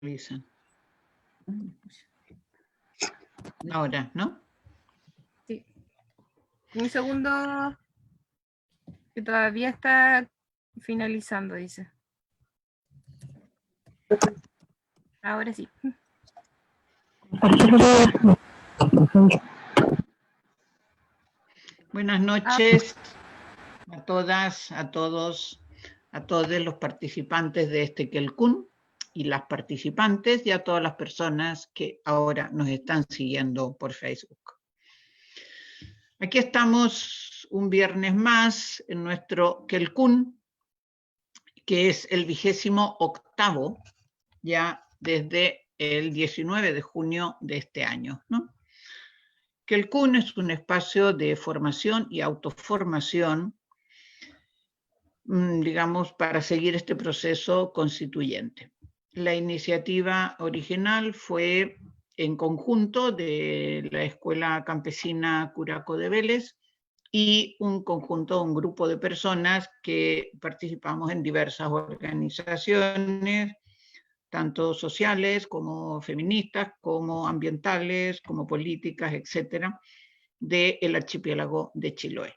Avisan. Ahora, ¿no? Sí. Un segundo, que todavía está finalizando, dice. Ahora sí. Buenas noches a todas, a todos, a todos los participantes de este Kelkun y las participantes y a todas las personas que ahora nos están siguiendo por Facebook. Aquí estamos un viernes más en nuestro Kelkun, que es el 28º, ya desde el 19 de junio de este año, ¿no? Kelkun es un espacio de formación y autoformación, digamos, para seguir este proceso constituyente. La iniciativa original fue en conjunto de la Escuela Campesina Curaco de Vélez y un grupo de personas que participamos en diversas organizaciones, tanto sociales como feministas, como ambientales, como políticas, etcétera, del archipiélago de Chiloé.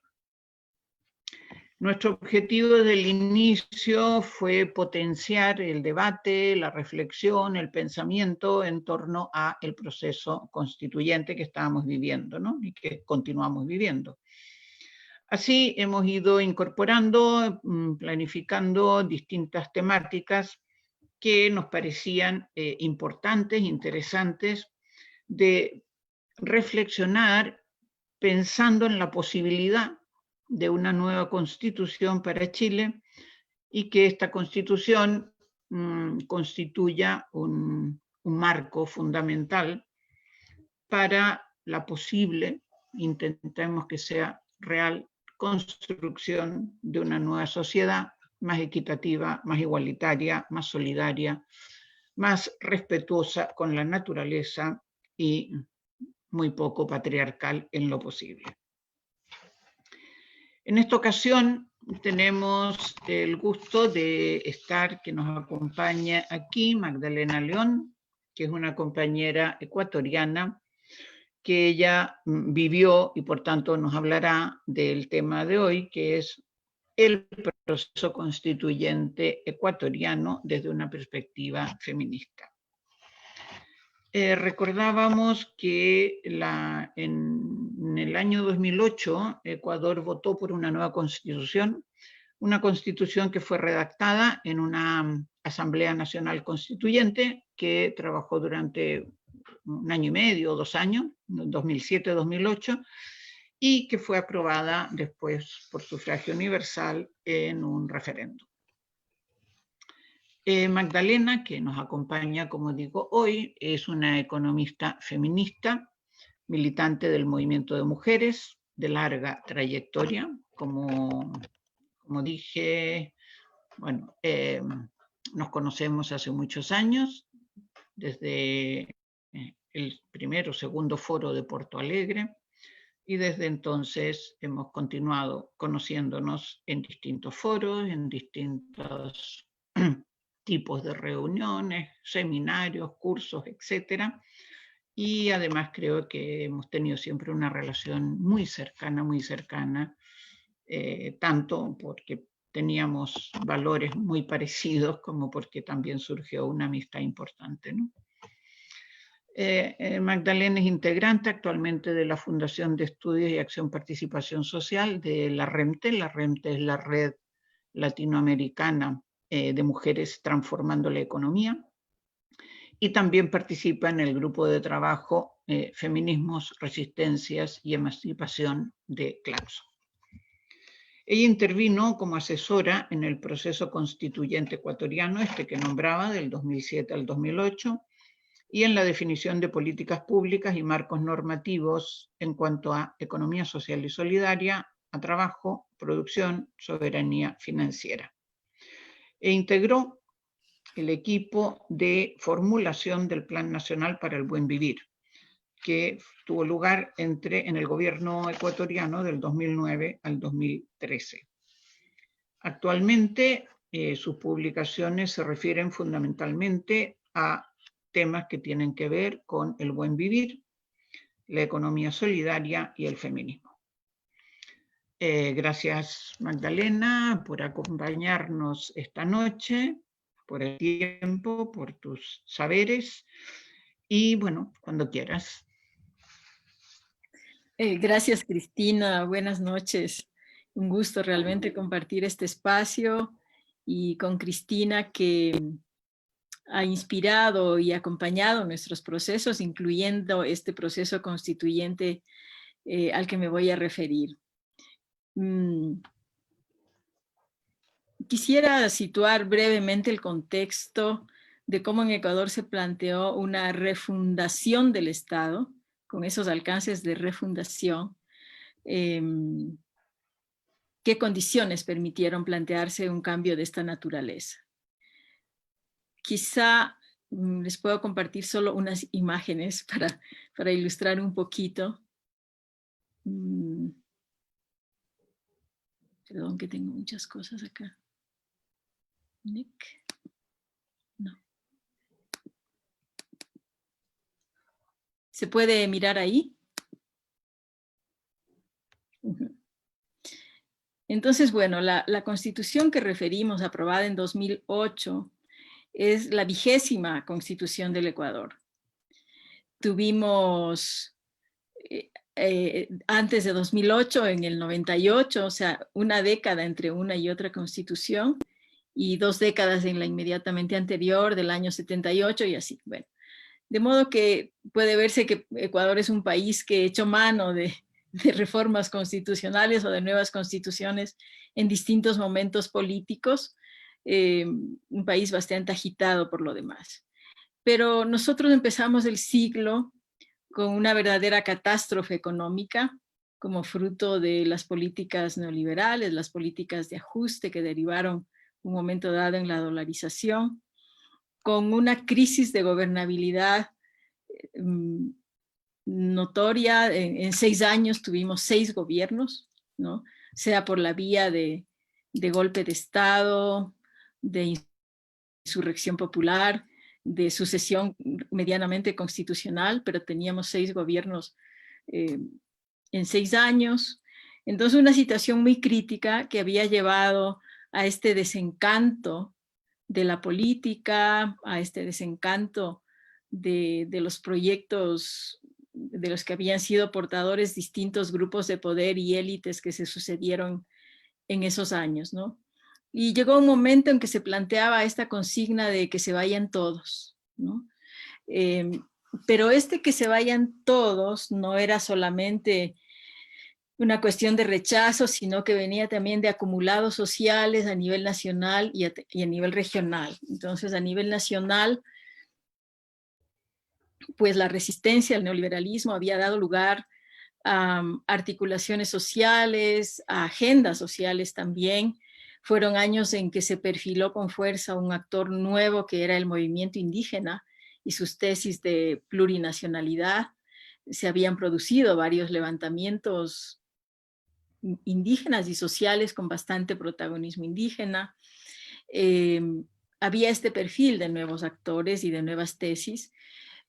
Nuestro objetivo desde el inicio fue potenciar el debate, la reflexión, el pensamiento en torno al proceso constituyente que estábamos viviendo, ¿no? Y que continuamos viviendo. Así hemos ido incorporando, planificando distintas temáticas que nos parecían importantes, interesantes, de reflexionar pensando en la posibilidad de una nueva constitución para Chile y que esta constitución constituya un marco fundamental para la posible, intentemos que sea real, construcción de una nueva sociedad más equitativa, más igualitaria, más solidaria, más respetuosa con la naturaleza y muy poco patriarcal en lo posible. En esta ocasión tenemos el gusto de que nos acompaña aquí Magdalena León, que es una compañera ecuatoriana que ella vivió y por tanto nos hablará del tema de hoy, que es el proceso constituyente ecuatoriano desde una perspectiva feminista. Recordábamos que en el año 2008 Ecuador votó por una nueva constitución que fue redactada en una Asamblea Nacional Constituyente que trabajó durante un año y medio, 2 años, 2007-2008, y que fue aprobada después por sufragio universal en un referéndum. Magdalena, que nos acompaña, como digo, hoy, es una economista feminista, militante del movimiento de mujeres, de larga trayectoria, como dije, bueno, nos conocemos hace muchos años, desde el primero o segundo foro de Porto Alegre, y desde entonces hemos continuado conociéndonos en distintos foros, en distintos tipos de reuniones, seminarios, cursos, etcétera. Y además creo que hemos tenido siempre una relación muy cercana, tanto porque teníamos valores muy parecidos como porque también surgió una amistad importante, ¿no? Magdalena es integrante actualmente de la Fundación de Estudios y Acción Participación Social de la REMTE. La REMTE es la Red Latinoamericana de Mujeres Transformando la Economía, y también participa en el grupo de trabajo Feminismos, Resistencias y Emancipación de Claxo. Ella intervino como asesora en el proceso constituyente ecuatoriano, que nombraba del 2007 al 2008, y en la definición de políticas públicas y marcos normativos en cuanto a economía social y solidaria, a trabajo, producción, soberanía financiera. E integró el equipo de formulación del Plan Nacional para el Buen Vivir, que tuvo lugar en el gobierno ecuatoriano del 2009 al 2013. Actualmente sus publicaciones se refieren fundamentalmente a temas que tienen que ver con el buen vivir, la economía solidaria y el feminismo. Gracias, Magdalena, por acompañarnos esta noche, por el tiempo, por tus saberes, y bueno, cuando quieras. Gracias, Cristina. Buenas noches. Un gusto realmente compartir este espacio y con Cristina, que ha inspirado y acompañado nuestros procesos, incluyendo este proceso constituyente al que me voy a referir. Quisiera situar brevemente el contexto de cómo en Ecuador se planteó una refundación del Estado, con esos alcances de refundación. ¿Qué condiciones permitieron plantearse un cambio de esta naturaleza? Quizá les puedo compartir solo unas imágenes para ilustrar un poquito. Perdón que tengo muchas cosas acá. Nick. No. ¿Se puede mirar ahí? Entonces, bueno, la Constitución que referimos, aprobada en 2008, es la 20ª Constitución del Ecuador. Tuvimos antes de 2008, en el 98, o sea, una década entre una y otra Constitución, y 2 décadas en la inmediatamente anterior, del año 78 y así. Bueno, de modo que puede verse que Ecuador es un país que ha hecho mano de reformas constitucionales o de nuevas constituciones en distintos momentos políticos, un país bastante agitado por lo demás. Pero nosotros empezamos el siglo con una verdadera catástrofe económica como fruto de las políticas neoliberales, las políticas de ajuste que derivaron un momento dado en la dolarización, con una crisis de gobernabilidad notoria. En 6 años tuvimos 6 gobiernos, ¿no? Sea por la vía de golpe de Estado, de insurrección popular, de sucesión medianamente constitucional, pero teníamos 6 gobiernos en 6 años. Entonces, una situación muy crítica que había llevado a este desencanto de la política, a este desencanto de los proyectos de los que habían sido portadores distintos grupos de poder y élites que se sucedieron en esos años, ¿no? Y llegó un momento en que se planteaba esta consigna de que se vayan todos, ¿no? Pero que se vayan todos no era solamente una cuestión de rechazo, sino que venía también de acumulados sociales a nivel nacional y a nivel regional. Entonces, a nivel nacional, pues la resistencia al neoliberalismo había dado lugar a articulaciones sociales, a agendas sociales también. Fueron años en que se perfiló con fuerza un actor nuevo que era el movimiento indígena y sus tesis de plurinacionalidad. Se habían producido varios levantamientos indígenas y sociales con bastante protagonismo indígena. Había este perfil de nuevos actores y de nuevas tesis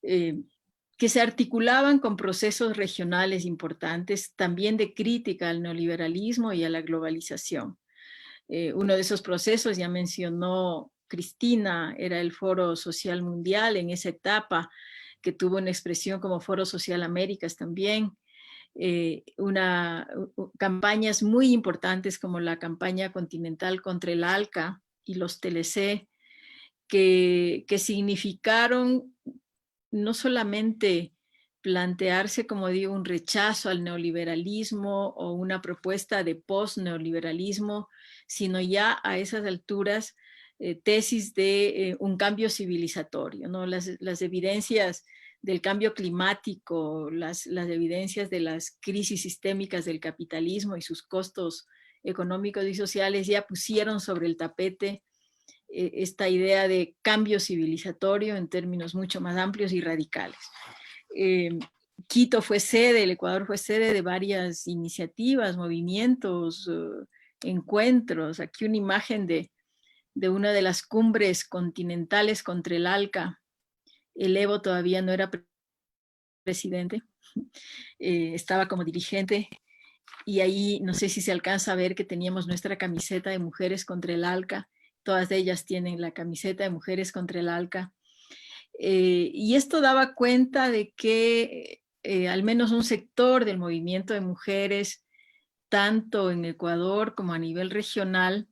que se articulaban con procesos regionales importantes, también de crítica al neoliberalismo y a la globalización. Uno de esos procesos, ya mencionó Cristina, era el Foro Social Mundial en esa etapa, que tuvo una expresión como Foro Social Américas también. Campañas muy importantes como la campaña continental contra el ALCA y los TLC, que significaron no solamente plantearse, como digo, un rechazo al neoliberalismo o una propuesta de post-neoliberalismo, sino ya a esas alturas tesis de un cambio civilizatorio, ¿no? Las evidencias del cambio climático, las evidencias de las crisis sistémicas del capitalismo y sus costos económicos y sociales ya pusieron sobre el tapete esta idea de cambio civilizatorio en términos mucho más amplios y radicales. Quito fue sede, el Ecuador fue sede de varias iniciativas, movimientos, encuentros. Aquí una imagen de una de las cumbres continentales contra el ALCA el Evo todavía no era presidente, estaba como dirigente, y ahí no sé si se alcanza a ver que teníamos nuestra camiseta de Mujeres contra el ALCA, todas ellas tienen la camiseta de Mujeres contra el ALCA, y esto daba cuenta de que al menos un sector del movimiento de mujeres, tanto en Ecuador como a nivel regional,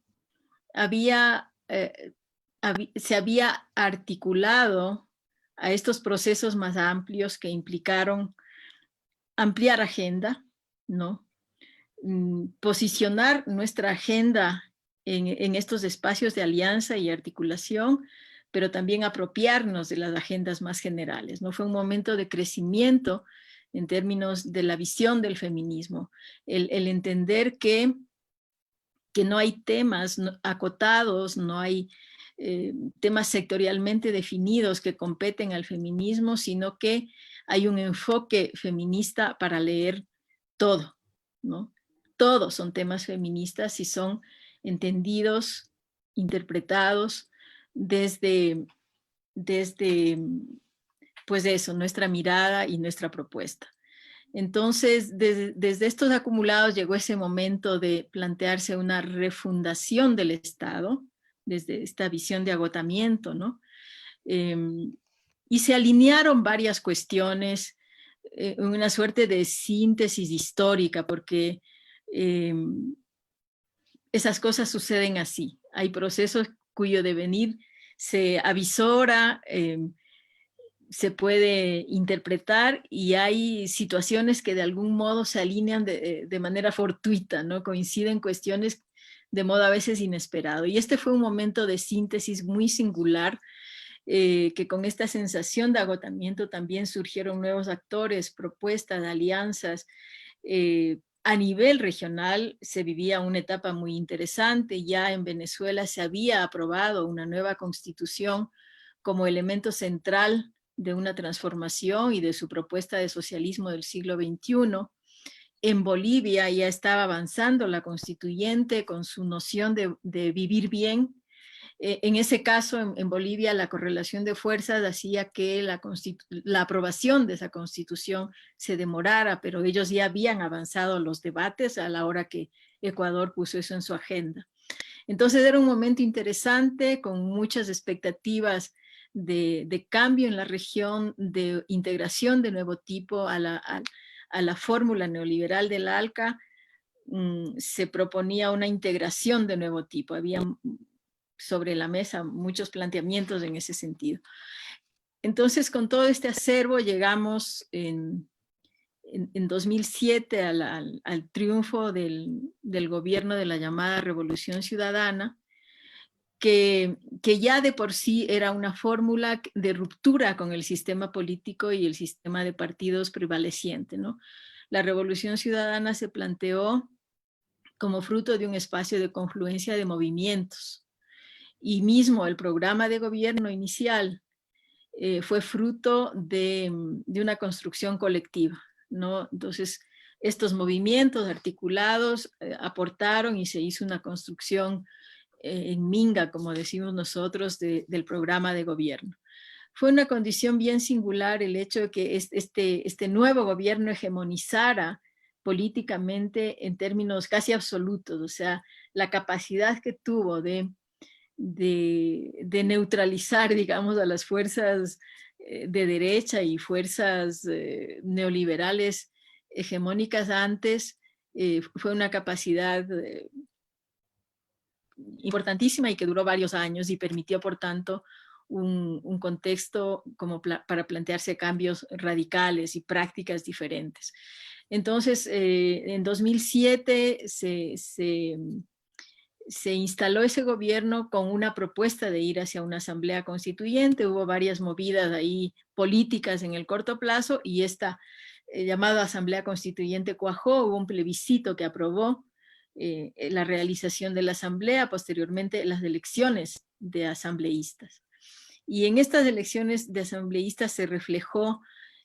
se había articulado a estos procesos más amplios que implicaron ampliar agenda, ¿no? Posicionar nuestra agenda en estos espacios de alianza y articulación, pero también apropiarnos de las agendas más generales, ¿no? Fue un momento de crecimiento en términos de la visión del feminismo, el entender que no hay temas acotados, no hay temas sectorialmente definidos que competen al feminismo, sino que hay un enfoque feminista para leer todo, ¿no? Todos son temas feministas y son entendidos, interpretados desde pues eso, nuestra mirada y nuestra propuesta. Entonces, desde estos acumulados llegó ese momento de plantearse una refundación del Estado, desde esta visión de agotamiento, ¿no? Y se alinearon varias cuestiones, una suerte de síntesis histórica, porque esas cosas suceden así. Hay procesos cuyo devenir se avisora, se puede interpretar, y hay situaciones que de algún modo se alinean de manera fortuita, ¿no? Coinciden cuestiones de modo a veces inesperado. Y este fue un momento de síntesis muy singular, que con esta sensación de agotamiento también surgieron nuevos actores, propuestas, alianzas. A nivel regional se vivía una etapa muy interesante. Ya en Venezuela se había aprobado una nueva constitución como elemento central de una transformación y de su propuesta de socialismo del siglo XXI. En Bolivia ya estaba avanzando la constituyente con su noción de vivir bien. En ese caso, en Bolivia, la correlación de fuerzas hacía que la aprobación de esa constitución se demorara, pero ellos ya habían avanzado los debates a la hora que Ecuador puso eso en su agenda. Entonces era un momento interesante, con muchas expectativas de cambio en la región, de integración de nuevo tipo a la fórmula neoliberal del ALCA. Se proponía una integración de nuevo tipo. Había sobre la mesa muchos planteamientos en ese sentido. Entonces, con todo este acervo llegamos en 2007 al triunfo del gobierno de la llamada Revolución Ciudadana, que ya de por sí era una fórmula de ruptura con el sistema político y el sistema de partidos prevaleciente, ¿no? La Revolución Ciudadana se planteó como fruto de un espacio de confluencia de movimientos, y mismo el programa de gobierno inicial fue fruto de una construcción colectiva, ¿no? Entonces, estos movimientos articulados aportaron y se hizo una construcción en minga, como decimos nosotros, del programa de gobierno. Fue una condición bien singular el hecho de que este nuevo gobierno hegemonizara políticamente en términos casi absolutos, o sea, la capacidad que tuvo de neutralizar, digamos, a las fuerzas de derecha y fuerzas neoliberales hegemónicas antes, fue una capacidad importantísima y que duró varios años y permitió, por tanto, un contexto como para plantearse cambios radicales y prácticas diferentes. Entonces, en 2007 se instaló ese gobierno con una propuesta de ir hacia una asamblea constituyente. Hubo varias movidas ahí políticas en el corto plazo, y esta llamada asamblea constituyente cuajó. Hubo un plebiscito que aprobó la realización de la asamblea, posteriormente las elecciones de asambleístas. Y en estas elecciones de asambleístas se reflejó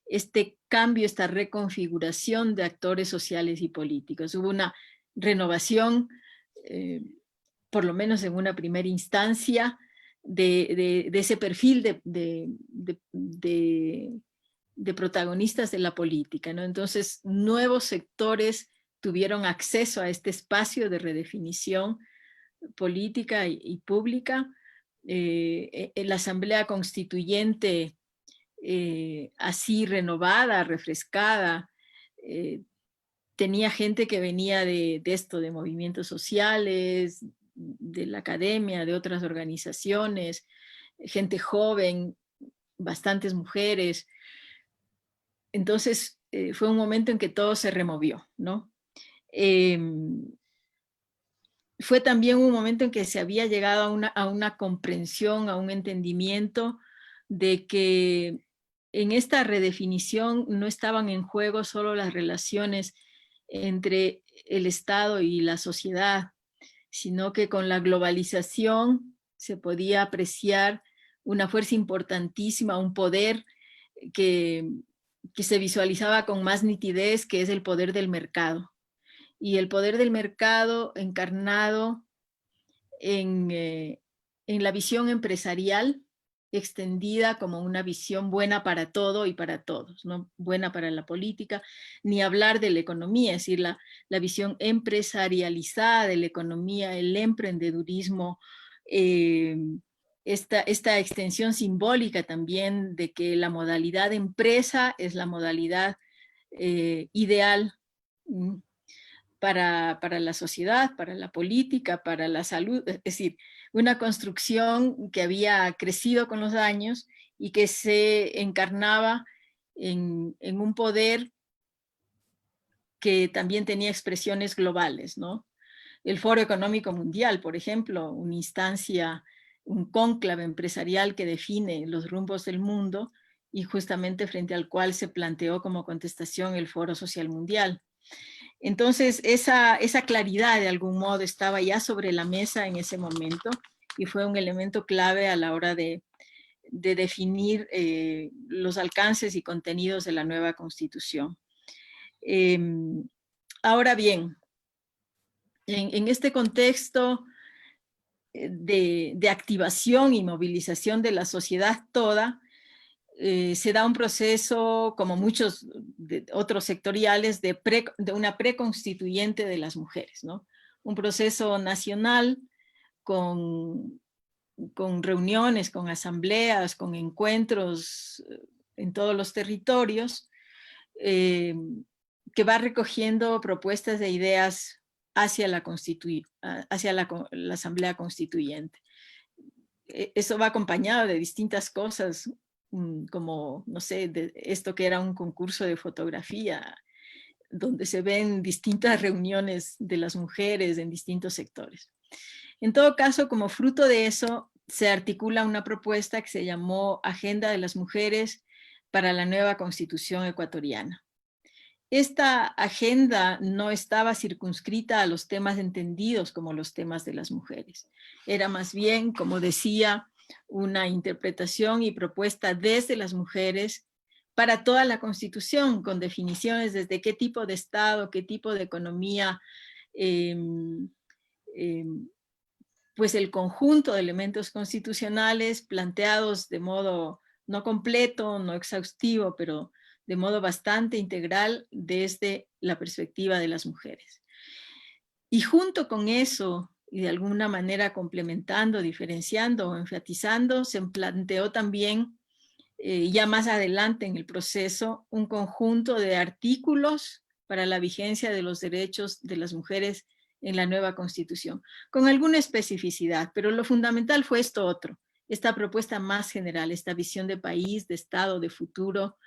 este cambio, esta reconfiguración de actores sociales y políticos. Hubo una renovación, por lo menos en una primera instancia, de ese perfil de protagonistas de la política, ¿no? Entonces, nuevos sectores tuvieron acceso a este espacio de redefinición política y pública. En la Asamblea Constituyente, así renovada, refrescada, tenía gente que venía de esto, de movimientos sociales, de la academia, de otras organizaciones, gente joven, bastantes mujeres. Entonces, fue un momento en que todo se removió, ¿no? Fue también un momento en que se había llegado a una comprensión, a un entendimiento de que en esta redefinición no estaban en juego solo las relaciones entre el Estado y la sociedad, sino que con la globalización se podía apreciar una fuerza importantísima, un poder que se visualizaba con más nitidez, que es el poder del mercado. Y el poder del mercado encarnado en la visión empresarial, extendida como una visión buena para todo y para todos, no buena para la política, ni hablar de la economía, es decir, la visión empresarializada de la economía, el emprendedurismo, esta extensión simbólica también de que la modalidad de empresa es la modalidad ideal para la sociedad, para la política, para la salud, es decir, una construcción que había crecido con los años y que se encarnaba en un poder que también tenía expresiones globales, ¿no? El Foro Económico Mundial, por ejemplo, una instancia, un cónclave empresarial que define los rumbos del mundo y justamente frente al cual se planteó como contestación el Foro Social Mundial. Entonces, esa claridad de algún modo estaba ya sobre la mesa en ese momento y fue un elemento clave a la hora de definir los alcances y contenidos de la nueva Constitución. Ahora bien, en este contexto de activación y movilización de la sociedad toda, se da un proceso, como muchos otros sectoriales, de una preconstituyente de las mujeres, ¿no? Un proceso nacional con reuniones, con asambleas, con encuentros en todos los territorios, que va recogiendo propuestas de ideas hacia la Asamblea Constituyente. Eso va acompañado de distintas cosas, como, no sé, de esto que era un concurso de fotografía, donde se ven distintas reuniones de las mujeres en distintos sectores. En todo caso, como fruto de eso, se articula una propuesta que se llamó Agenda de las Mujeres para la nueva Constitución ecuatoriana. Esta agenda no estaba circunscrita a los temas entendidos como los temas de las mujeres. Era más bien, como decía, una interpretación y propuesta desde las mujeres para toda la Constitución, con definiciones desde qué tipo de Estado, qué tipo de economía, pues el conjunto de elementos constitucionales planteados de modo no completo, no exhaustivo, pero de modo bastante integral desde la perspectiva de las mujeres. Y junto con eso, y de alguna manera complementando, diferenciando o enfatizando, se planteó también, ya más adelante en el proceso, un conjunto de artículos para la vigencia de los derechos de las mujeres en la nueva Constitución, con alguna especificidad, pero lo fundamental fue esto otro, esta propuesta más general, esta visión de país, de Estado, de futuro,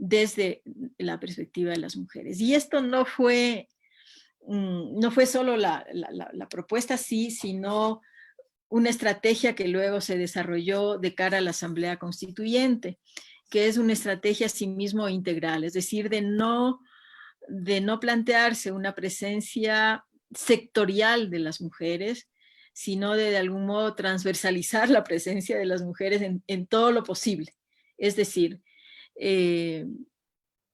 desde la perspectiva de las mujeres. Y esto no fue solo la propuesta, sí, sino una estrategia que luego se desarrolló de cara a la Asamblea Constituyente, que es una estrategia asimismo integral, es decir, de no plantearse una presencia sectorial de las mujeres, sino de algún modo transversalizar la presencia de las mujeres en todo lo posible. Es decir,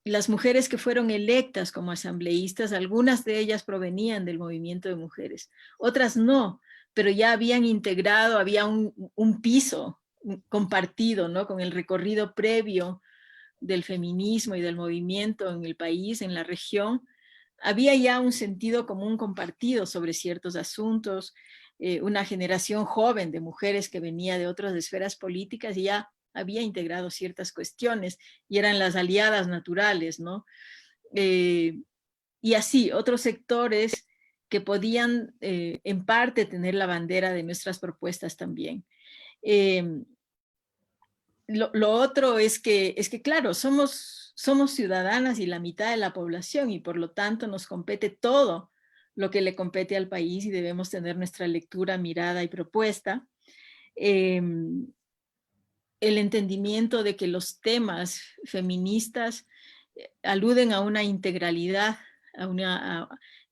las mujeres que fueron electas como asambleístas, algunas de ellas provenían del movimiento de mujeres, otras no, pero ya habían integrado, había un piso compartido, ¿no? Con el recorrido previo del feminismo y del movimiento en el país, en la región, había ya un sentido común compartido sobre ciertos asuntos, una generación joven de mujeres que venía de otras esferas políticas y ya había integrado ciertas cuestiones y eran las aliadas naturales, ¿no? Y así, otros sectores que podían en parte tener la bandera de nuestras propuestas también. Lo otro es que claro, somos ciudadanas y la mitad de la población y por lo tanto nos compete todo lo que le compete al país y debemos tener nuestra lectura, mirada y propuesta. El entendimiento de que los temas feministas aluden a una integralidad,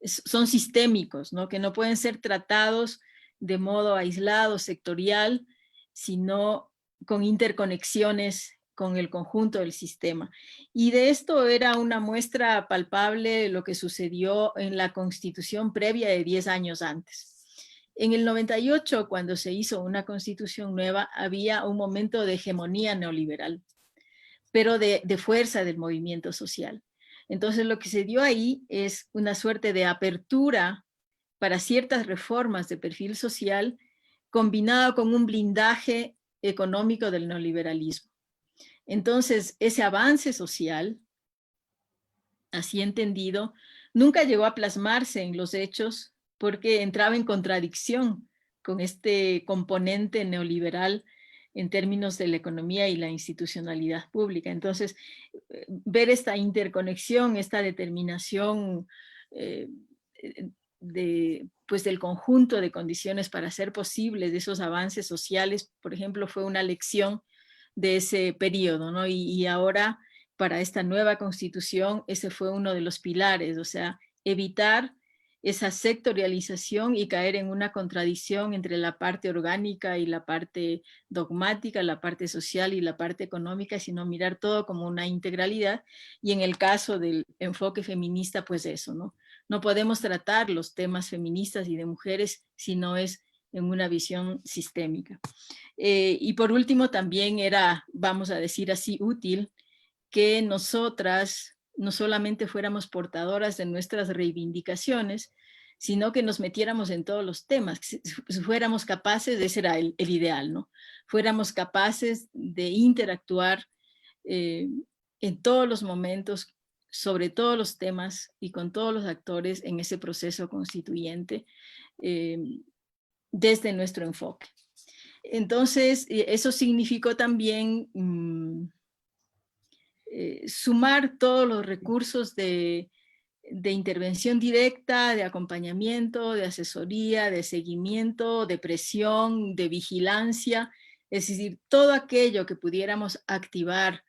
son sistémicos, ¿no? Que no pueden ser tratados de modo aislado, sectorial, sino con interconexiones con el conjunto del sistema. Y de esto era una muestra palpable lo que sucedió en la constitución previa de 10 años antes. En el 98, cuando se hizo una constitución nueva, había un momento de hegemonía neoliberal, pero de fuerza del movimiento social. Entonces lo que se dio ahí es una suerte de apertura para ciertas reformas de perfil social combinado con un blindaje económico del neoliberalismo. Entonces ese avance social, así entendido, nunca llegó a plasmarse en los hechos porque entraba en contradicción con este componente neoliberal en términos de la economía y la institucionalidad pública. Entonces, ver esta interconexión, esta determinación del conjunto de condiciones para hacer posibles esos avances sociales, por ejemplo, fue una lección de ese periodo, ¿no? Y ahora, para esta nueva constitución, ese fue uno de los pilares, o sea, evitar esa sectorialización y caer en una contradicción entre la parte orgánica y la parte dogmática, la parte social y la parte económica, sino mirar todo como una integralidad. Y en el caso del enfoque feminista, pues eso, ¿no? No podemos tratar los temas feministas y de mujeres si no es en una visión sistémica. Y por último, también era, vamos a decir así, útil que nosotras no solamente fuéramos portadoras de nuestras reivindicaciones, sino que nos metiéramos en todos los temas, si fuéramos capaces, ese era el ideal, ¿no? Fuéramos capaces de interactuar en todos los momentos, sobre todos los temas y con todos los actores en ese proceso constituyente desde nuestro enfoque. Entonces, eso significó también sumar todos los recursos de intervención directa, de acompañamiento, de asesoría, de seguimiento, de presión, de vigilancia, es decir, todo aquello que pudiéramos activar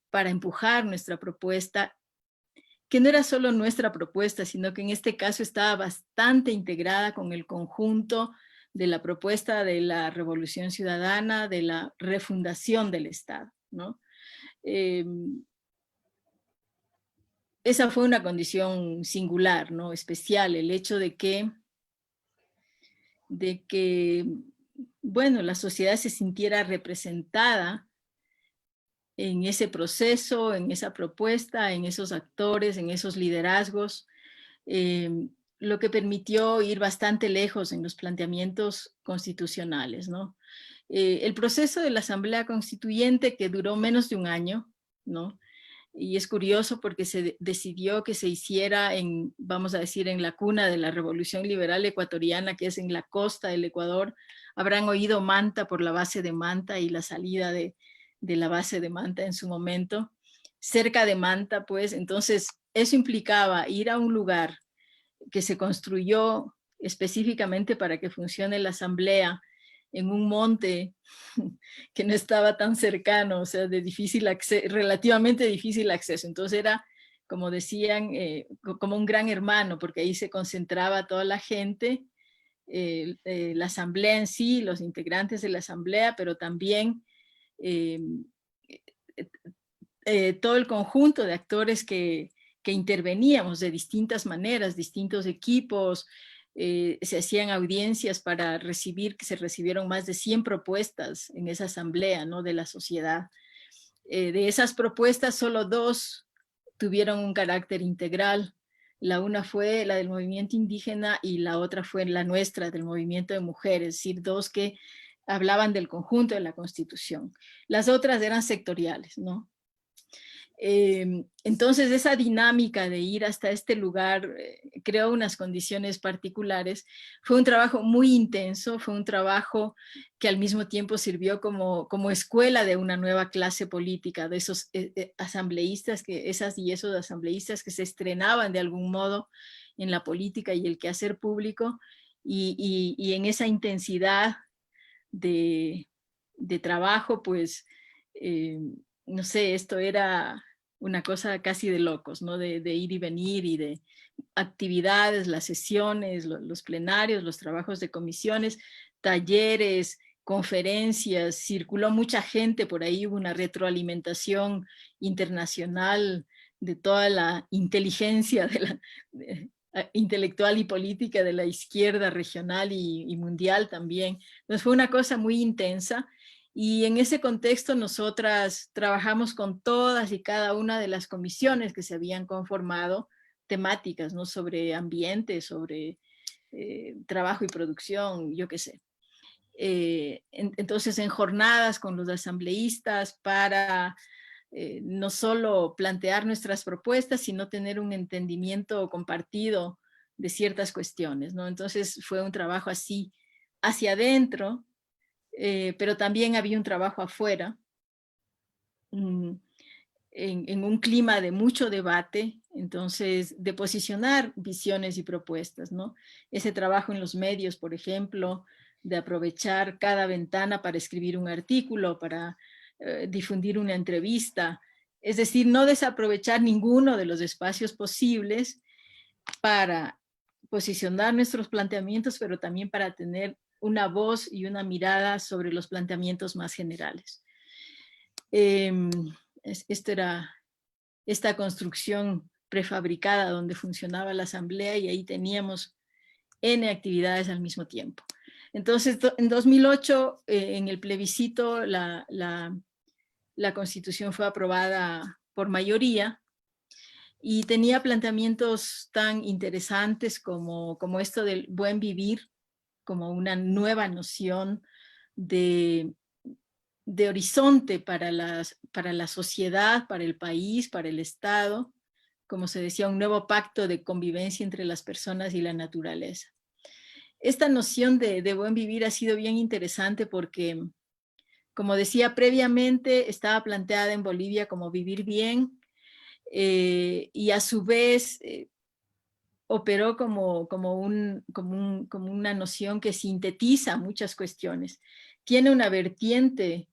para empujar nuestra propuesta, que no era solo nuestra propuesta, sino que en este caso estaba bastante integrada con el conjunto de la propuesta de la Revolución Ciudadana, de la refundación del Estado, ¿no? Esa fue una condición singular, ¿no? Especial, el hecho de que, bueno, la sociedad se sintiera representada en ese proceso, en esa propuesta, en esos actores, en esos liderazgos, lo que permitió ir bastante lejos en los planteamientos constitucionales, ¿no? El proceso de la Asamblea Constituyente, que duró menos de un año, ¿no? Y es curioso porque se decidió que se hiciera vamos a decir, en la cuna de la Revolución Liberal Ecuatoriana, que es en la costa del Ecuador. Habrán oído Manta por la base de Manta y la salida de la base de Manta en su momento. Cerca de Manta, pues, entonces eso implicaba ir a un lugar que se construyó específicamente para que funcione la asamblea en un monte que no estaba tan cercano, o sea, de difícil acceso, relativamente difícil acceso. Entonces era, como decían, como un gran hermano, porque ahí se concentraba toda la gente, la asamblea en sí, los integrantes de la asamblea, pero también todo el conjunto de actores que interveníamos de distintas maneras, distintos equipos, se hacían audiencias para recibir, que se recibieron más de 100 propuestas en esa asamblea, ¿no?, de la sociedad. De esas propuestas, solo 2 tuvieron un carácter integral. La una fue la del movimiento indígena y la otra fue la nuestra, del movimiento de mujeres, es decir, 2 que hablaban del conjunto de la Constitución. Las otras eran sectoriales, ¿no? Entonces esa dinámica de ir hasta este lugar creó unas condiciones particulares. Fue un trabajo muy intenso, fue un trabajo que al mismo tiempo sirvió como escuela de una nueva clase política, de esos asambleístas, esas y esos asambleístas que se estrenaban de algún modo en la política y el quehacer público, y en esa intensidad de trabajo, pues, no sé, esto era una cosa casi de locos, ¿no? De ir y venir y de actividades, las sesiones, los plenarios, los trabajos de comisiones, talleres, conferencias, circuló mucha gente por ahí, hubo una retroalimentación internacional de toda la inteligencia intelectual y política de la izquierda regional y mundial también. Entonces fue una cosa muy intensa. Y en ese contexto nosotras trabajamos con todas y cada una de las comisiones que se habían conformado, temáticas, ¿no?, sobre ambiente, sobre trabajo y producción, yo qué sé. Entonces en jornadas con los asambleístas para no solo plantear nuestras propuestas, sino tener un entendimiento compartido de ciertas cuestiones, ¿no? Entonces fue un trabajo así hacia adentro, pero también había un trabajo afuera, en un clima de mucho debate, entonces de posicionar visiones y propuestas, ¿no? Ese trabajo en los medios, por ejemplo, de aprovechar cada ventana para escribir un artículo, para difundir una entrevista, es decir, no desaprovechar ninguno de los espacios posibles para posicionar nuestros planteamientos, pero también para tener una voz y una mirada sobre los planteamientos más generales. Esto era esta construcción prefabricada donde funcionaba la asamblea, y ahí teníamos N actividades al mismo tiempo. Entonces, en 2008, en el plebiscito, la Constitución fue aprobada por mayoría, y tenía planteamientos tan interesantes como esto del buen vivir, como una nueva noción de horizonte para la sociedad, para el país, para el Estado, como se decía, un nuevo pacto de convivencia entre las personas y la naturaleza. Esta noción de buen vivir ha sido bien interesante porque, como decía previamente, estaba planteada en Bolivia como vivir bien, y a su vez operó como una noción que sintetiza muchas cuestiones. Tiene una vertiente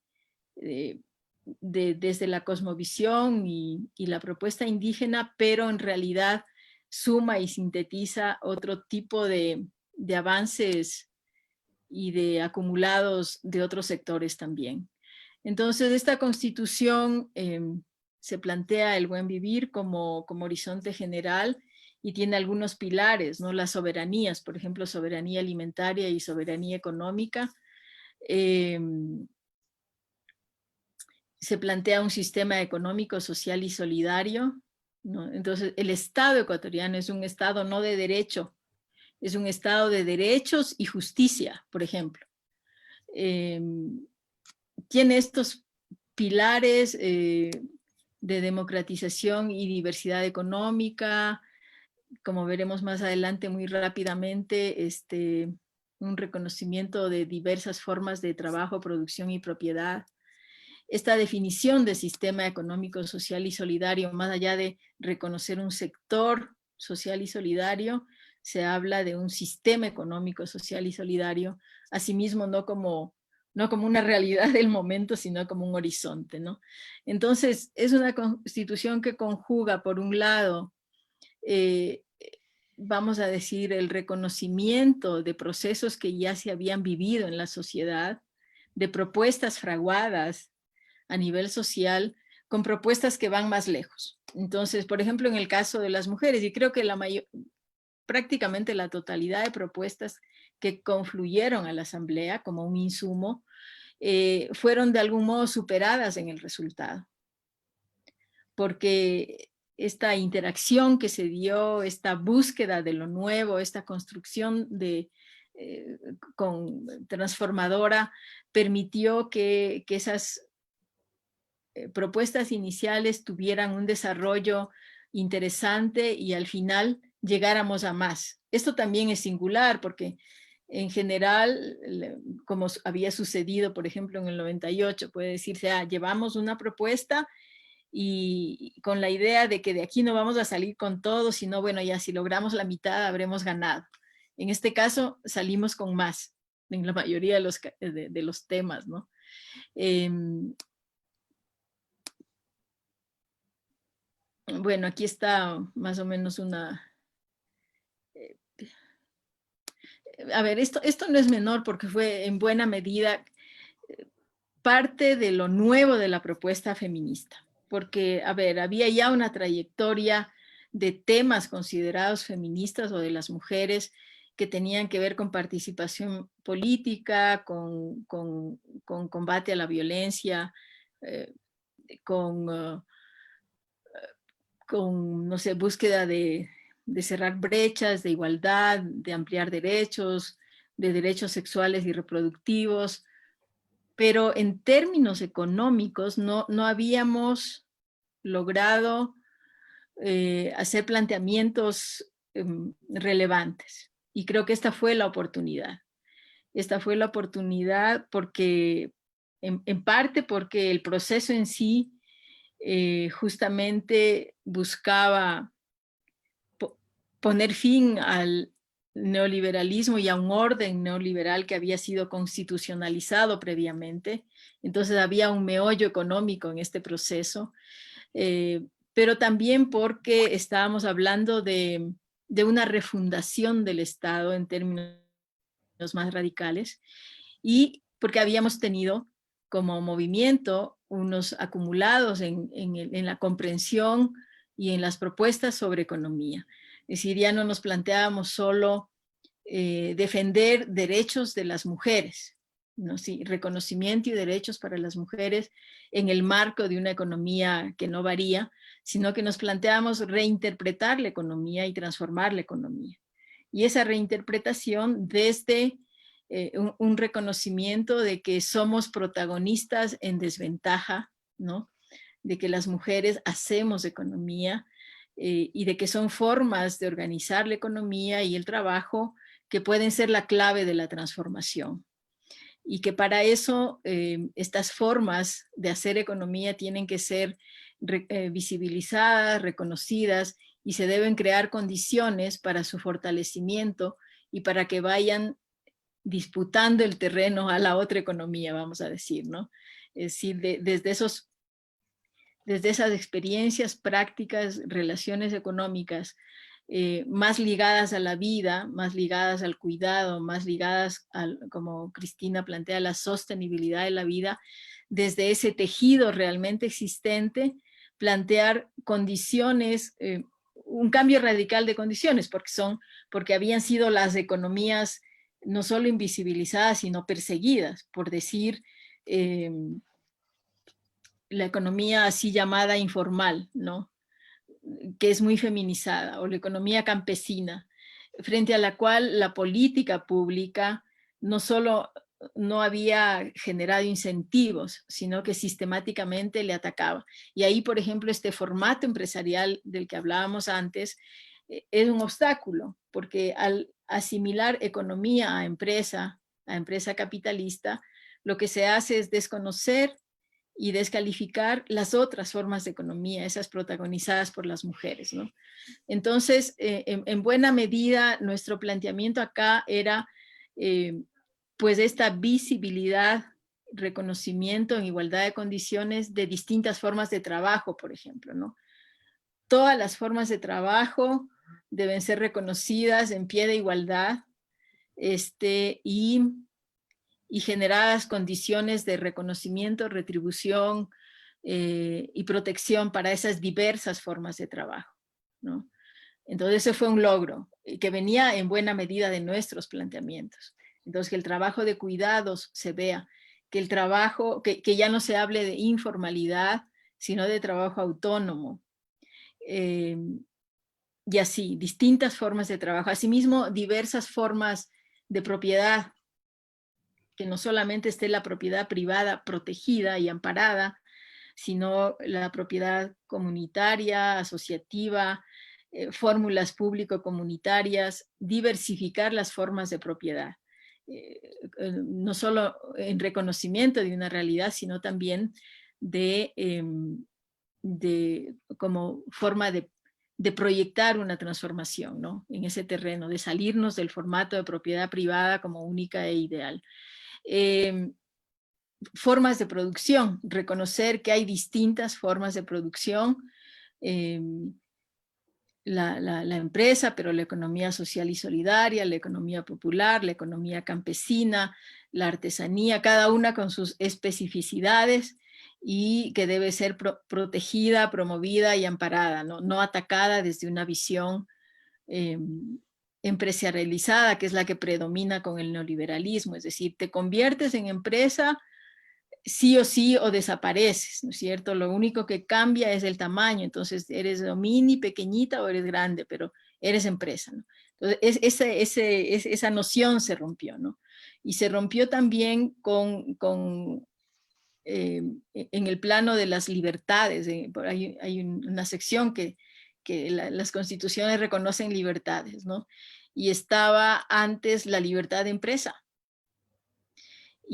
desde la cosmovisión y la propuesta indígena, pero en realidad suma y sintetiza otro tipo de avances y de acumulados de otros sectores también. Entonces, esta Constitución se plantea el buen vivir como horizonte general, y tiene algunos pilares, ¿no? Las soberanías, por ejemplo, soberanía alimentaria y soberanía económica. Se plantea un sistema económico, social y solidario, ¿no? Entonces, el Estado ecuatoriano es un Estado no de derecho, es un Estado de derechos y justicia, por ejemplo. Tiene estos pilares de democratización y diversidad económica, como veremos más adelante muy rápidamente, un reconocimiento de diversas formas de trabajo, producción y propiedad. Esta definición de sistema económico, social y solidario, más allá de reconocer un sector social y solidario, se habla de un sistema económico, social y solidario, asimismo no como una realidad del momento, sino como un horizonte, ¿no? Entonces, es una Constitución que conjuga, por un lado, vamos a decir, el reconocimiento de procesos que ya se habían vivido en la sociedad, de propuestas fraguadas a nivel social, con propuestas que van más lejos. Entonces, por ejemplo, en el caso de las mujeres, y creo que prácticamente la totalidad de propuestas que confluyeron a la Asamblea como un insumo, fueron de algún modo superadas en el resultado. Porque esta interacción que se dio, esta búsqueda de lo nuevo, esta construcción transformadora, permitió que esas propuestas iniciales tuvieran un desarrollo interesante y al final llegáramos a más. Esto también es singular porque en general, como había sucedido, por ejemplo, en el 98, puede decirse, llevamos una propuesta y con la idea de que de aquí no vamos a salir con todo, sino bueno, ya si logramos la mitad habremos ganado. En este caso salimos con más, en la mayoría de los temas, ¿no? Bueno, aquí está más o menos una... A ver, esto no es menor porque fue en buena medida parte de lo nuevo de la propuesta feminista. Porque, a ver, había ya una trayectoria de temas considerados feministas o de las mujeres que tenían que ver con participación política, con combate a la violencia, con, no sé, búsqueda de cerrar brechas, de igualdad, de ampliar derechos, de derechos sexuales y reproductivos, pero en términos económicos no habíamos logrado hacer planteamientos relevantes. Y creo que esta fue la oportunidad. Esta fue la oportunidad porque, en parte porque el proceso en sí justamente buscaba poner fin al neoliberalismo y a un orden neoliberal que había sido constitucionalizado previamente. Entonces había un meollo económico en este proceso, pero también porque estábamos hablando de una refundación del Estado en términos más radicales y porque habíamos tenido como movimiento unos acumulados en la comprensión y en las propuestas sobre economía. Es decir, ya no nos planteábamos solo defender derechos de las mujeres, ¿no? Sí, reconocimiento y derechos para las mujeres en el marco de una economía que no varía, sino que nos planteábamos reinterpretar la economía y transformar la economía. Y esa reinterpretación desde un reconocimiento de que somos protagonistas en desventaja, ¿no? De que las mujeres hacemos economía y de que son formas de organizar la economía y el trabajo que pueden ser la clave de la transformación. Y que para eso estas formas de hacer economía tienen que ser visibilizadas, reconocidas y se deben crear condiciones para su fortalecimiento y para que vayan disputando el terreno a la otra economía, vamos a decir, ¿no? Es decir, desde esas experiencias prácticas, relaciones económicas más ligadas a la vida, más ligadas al cuidado, más ligadas, como Cristina plantea, la sostenibilidad de la vida, desde ese tejido realmente existente, plantear condiciones, un cambio radical de condiciones, porque habían sido las economías no solo invisibilizadas, sino perseguidas, por decir, la economía así llamada informal, ¿no? Que es muy feminizada, o la economía campesina, frente a la cual la política pública no solo no había generado incentivos, sino que sistemáticamente le atacaba. Y ahí, por ejemplo, este formato empresarial del que hablábamos antes es un obstáculo, porque al asimilar economía a empresa capitalista, lo que se hace es desconocer y descalificar las otras formas de economía, esas protagonizadas por las mujeres, ¿no? Entonces, en buena medida, nuestro planteamiento acá era pues esta visibilidad, reconocimiento en igualdad de condiciones de distintas formas de trabajo, por ejemplo, ¿no? Todas las formas de trabajo deben ser reconocidas en pie de igualdad y generadas condiciones de reconocimiento, retribución y protección para esas diversas formas de trabajo, ¿no? Entonces ese fue un logro que venía en buena medida de nuestros planteamientos. Entonces que el trabajo de cuidados se vea, que el trabajo, que ya no se hable de informalidad, sino de trabajo autónomo. Y así, distintas formas de trabajo. Asimismo, diversas formas de propiedad, que no solamente esté la propiedad privada protegida y amparada, sino la propiedad comunitaria, asociativa, fórmulas público-comunitarias, diversificar las formas de propiedad. No solo en reconocimiento de una realidad, sino también de como forma de proyectar una transformación, ¿no? En ese terreno, de salirnos del formato de propiedad privada como única e ideal. Formas de producción, reconocer que hay distintas formas de producción, la empresa, pero la economía social y solidaria, la economía popular, la economía campesina, la artesanía, cada una con sus especificidades y que debe ser protegida, promovida y amparada, no atacada desde una visión empresarializada, que es la que predomina con el neoliberalismo, es decir, te conviertes en empresa sí o sí o desapareces, ¿no es cierto? Lo único que cambia es el tamaño, entonces eres mini, pequeñita o eres grande, pero eres empresa, ¿no? Entonces esa noción se rompió, ¿no? Y se rompió también en el plano de las libertades. Hay una sección que las constituciones reconocen libertades, ¿no? Y estaba antes la libertad de empresa.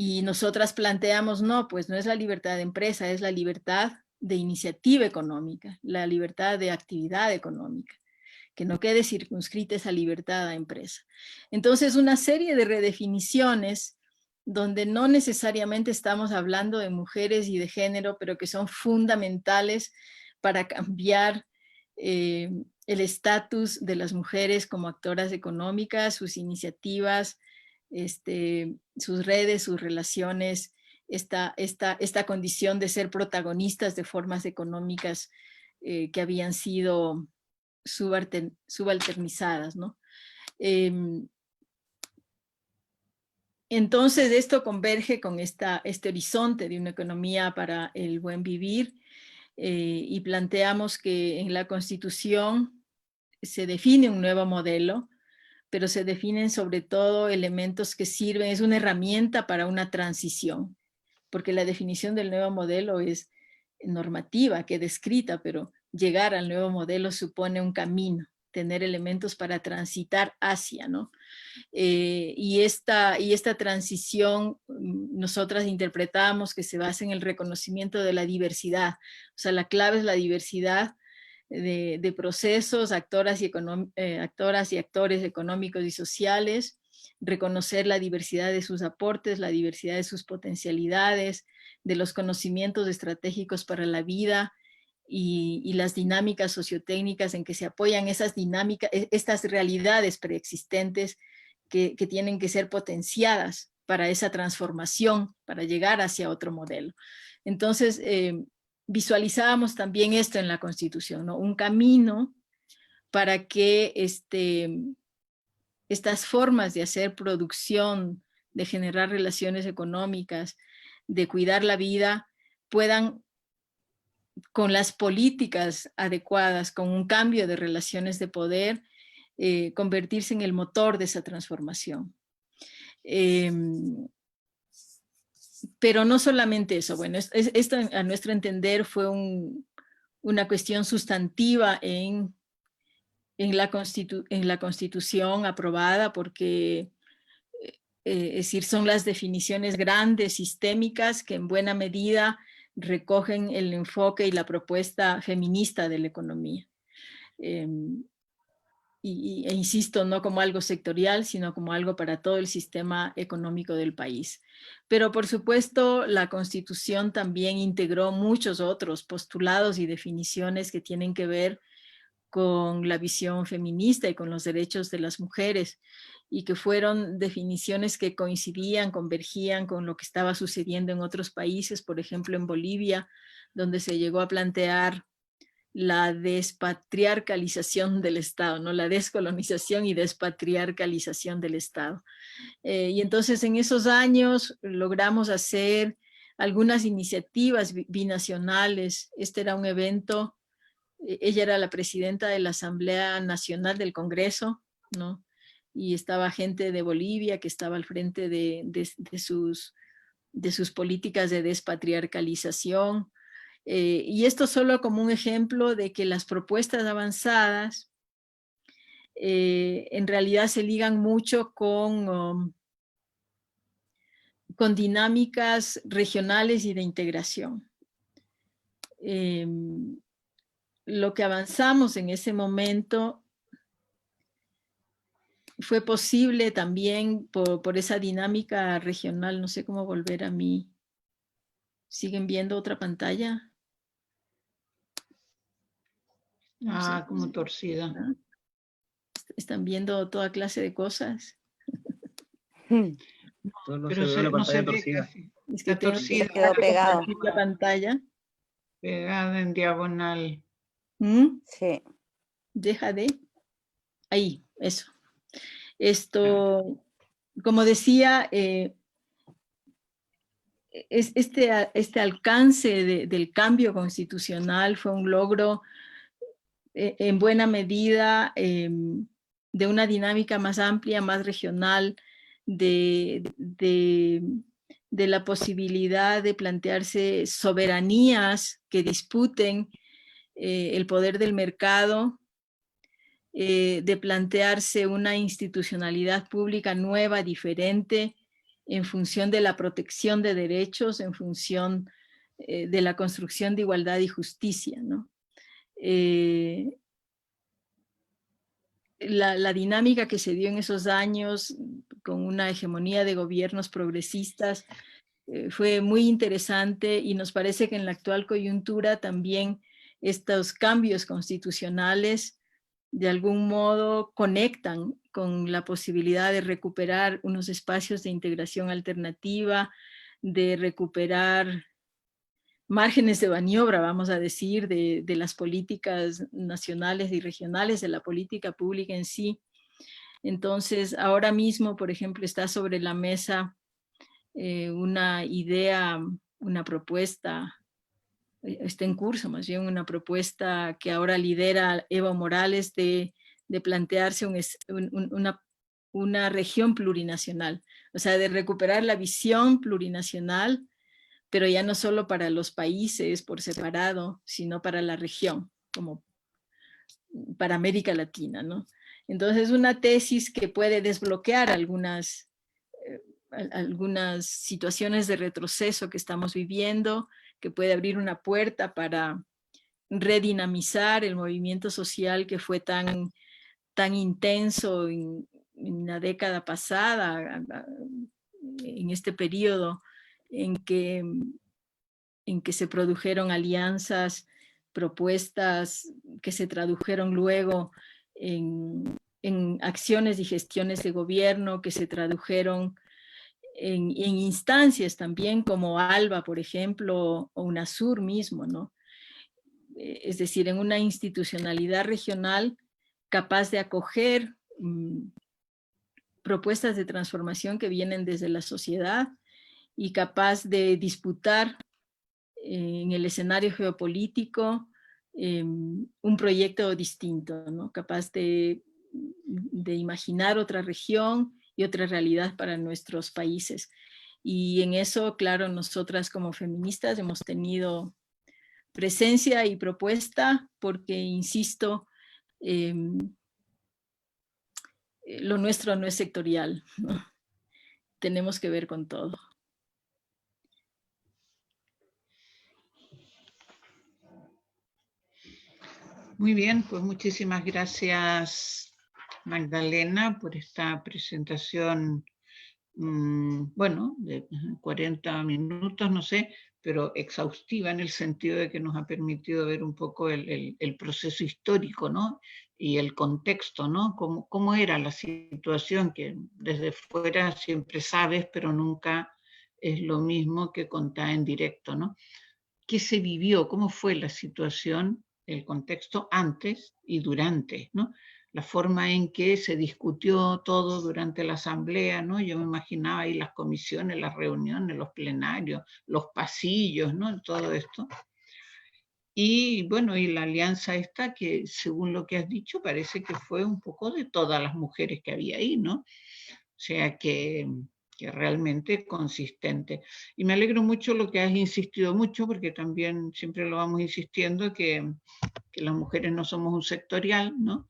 Y nosotras planteamos, no, pues no es la libertad de empresa, es la libertad de iniciativa económica, la libertad de actividad económica, que no quede circunscrita esa libertad a empresa. Entonces, una serie de redefiniciones donde no necesariamente estamos hablando de mujeres y de género, pero que son fundamentales para cambiar el estatus de las mujeres como actoras económicas, sus iniciativas, sus redes, sus relaciones, esta condición de ser protagonistas de formas económicas que habían sido subalternizadas, ¿no? Entonces esto converge con este horizonte de una economía para el buen vivir y planteamos que en la Constitución se define un nuevo modelo, pero se definen sobre todo elementos que sirven, es una herramienta para una transición, porque la definición del nuevo modelo es normativa, queda escrita, pero llegar al nuevo modelo supone un camino, tener elementos para transitar hacia, ¿no? Y esta transición nosotras interpretamos que se basa en el reconocimiento de la diversidad, o sea, la clave es la diversidad de procesos, actoras y actores económicos y sociales, reconocer la diversidad de sus aportes, la diversidad de sus potencialidades, de los conocimientos estratégicos para la vida y las dinámicas sociotécnicas en que se apoyan esas dinámicas, estas realidades preexistentes que tienen que ser potenciadas para esa transformación, para llegar hacia otro modelo. Entonces, visualizábamos también esto en la Constitución, ¿no? Un camino para que estas formas de hacer producción, de generar relaciones económicas, de cuidar la vida, puedan, con las políticas adecuadas, con un cambio de relaciones de poder, convertirse en el motor de esa transformación. Pero no solamente eso, bueno, esto a nuestro entender fue una cuestión sustantiva en la Constitución aprobada, porque es decir, son las definiciones grandes, sistémicas, que en buena medida recogen el enfoque y la propuesta feminista de la economía. E insisto, no como algo sectorial, sino como algo para todo el sistema económico del país. Pero por supuesto, la Constitución también integró muchos otros postulados y definiciones que tienen que ver con la visión feminista y con los derechos de las mujeres, y que fueron definiciones que coincidían, convergían con lo que estaba sucediendo en otros países, por ejemplo en Bolivia, donde se llegó a plantear la despatriarcalización del Estado, ¿no? La descolonización y despatriarcalización del Estado. Y entonces en esos años logramos hacer algunas iniciativas binacionales. Este era un evento, ella era la presidenta de la Asamblea Nacional del Congreso, ¿no? Y estaba gente de Bolivia que estaba al frente de sus políticas de despatriarcalización. Y esto solo como un ejemplo de que las propuestas avanzadas en realidad se ligan mucho con dinámicas regionales y de integración. Lo que avanzamos en ese momento fue posible también por esa dinámica regional. No sé cómo volver a mí. ¿Siguen viendo otra pantalla? No sé. Como torcida. ¿Ah? ¿Están viendo toda clase de cosas? Solo Pero se ve una no se pantalla ve torcida. casi. Es que Está tengo torcida. Se quedó pegado. la pantalla. Pegada en diagonal. ¿Mm? Sí. Deja de. Ahí, eso. Esto, como decía, este alcance del cambio constitucional fue un logro en buena medida de una dinámica más amplia, más regional, de la posibilidad de plantearse soberanías que disputen el poder del mercado, de plantearse una institucionalidad pública nueva, diferente, en función de la protección de derechos, en función de la construcción de igualdad y justicia, ¿no? La dinámica que se dio en esos años con una hegemonía de gobiernos progresistas fue muy interesante, y nos parece que en la actual coyuntura también estos cambios constitucionales de algún modo conectan con la posibilidad de recuperar unos espacios de integración alternativa, de recuperar márgenes de maniobra, vamos a decir, de las políticas nacionales y regionales, de la política pública en sí. Entonces, ahora mismo, por ejemplo, está sobre la mesa una idea, una propuesta, está en curso más bien una propuesta que ahora lidera Evo Morales de plantearse una región plurinacional, o sea, de recuperar la visión plurinacional, pero ya no solo para los países por separado, sino para la región, como para América Latina, ¿no? Entonces es una tesis que puede desbloquear algunas situaciones de retroceso que estamos viviendo, que puede abrir una puerta para redinamizar el movimiento social que fue tan intenso en la década pasada, en este periodo en que se produjeron alianzas, propuestas que se tradujeron luego en acciones y gestiones de gobierno, que se tradujeron en instancias también como ALBA, por ejemplo, o UNASUR mismo, ¿no? Es decir, en una institucionalidad regional capaz de acoger propuestas de transformación que vienen desde la sociedad y capaz de disputar en el escenario geopolítico un proyecto distinto, ¿no? Capaz de imaginar otra región y otra realidad para nuestros países. Y en eso, claro, nosotras como feministas hemos tenido presencia y propuesta porque, insisto, lo nuestro no es sectorial, ¿no? Tenemos que ver con todo. Muy bien, pues muchísimas gracias, Magdalena, por esta presentación, bueno, de 40 minutos, no sé, pero exhaustiva en el sentido de que nos ha permitido ver un poco el proceso histórico, ¿no? Y el contexto, ¿no? Cómo era la situación, que desde fuera siempre sabes, pero nunca es lo mismo que contar en directo, ¿no? ¿Qué se vivió? ¿Cómo fue la situación el contexto antes y durante, ¿no? La forma en que se discutió todo durante la asamblea, ¿no? Yo me imaginaba ahí las comisiones, las reuniones, los plenarios, los pasillos, ¿no? Todo esto. Y bueno, y la alianza esta, que según lo que has dicho, parece que fue un poco de todas las mujeres que había ahí, ¿no? O sea que realmente consistente. Y me alegro mucho lo que has insistido mucho, porque también siempre lo vamos insistiendo, que las mujeres no somos un sectorial, ¿no?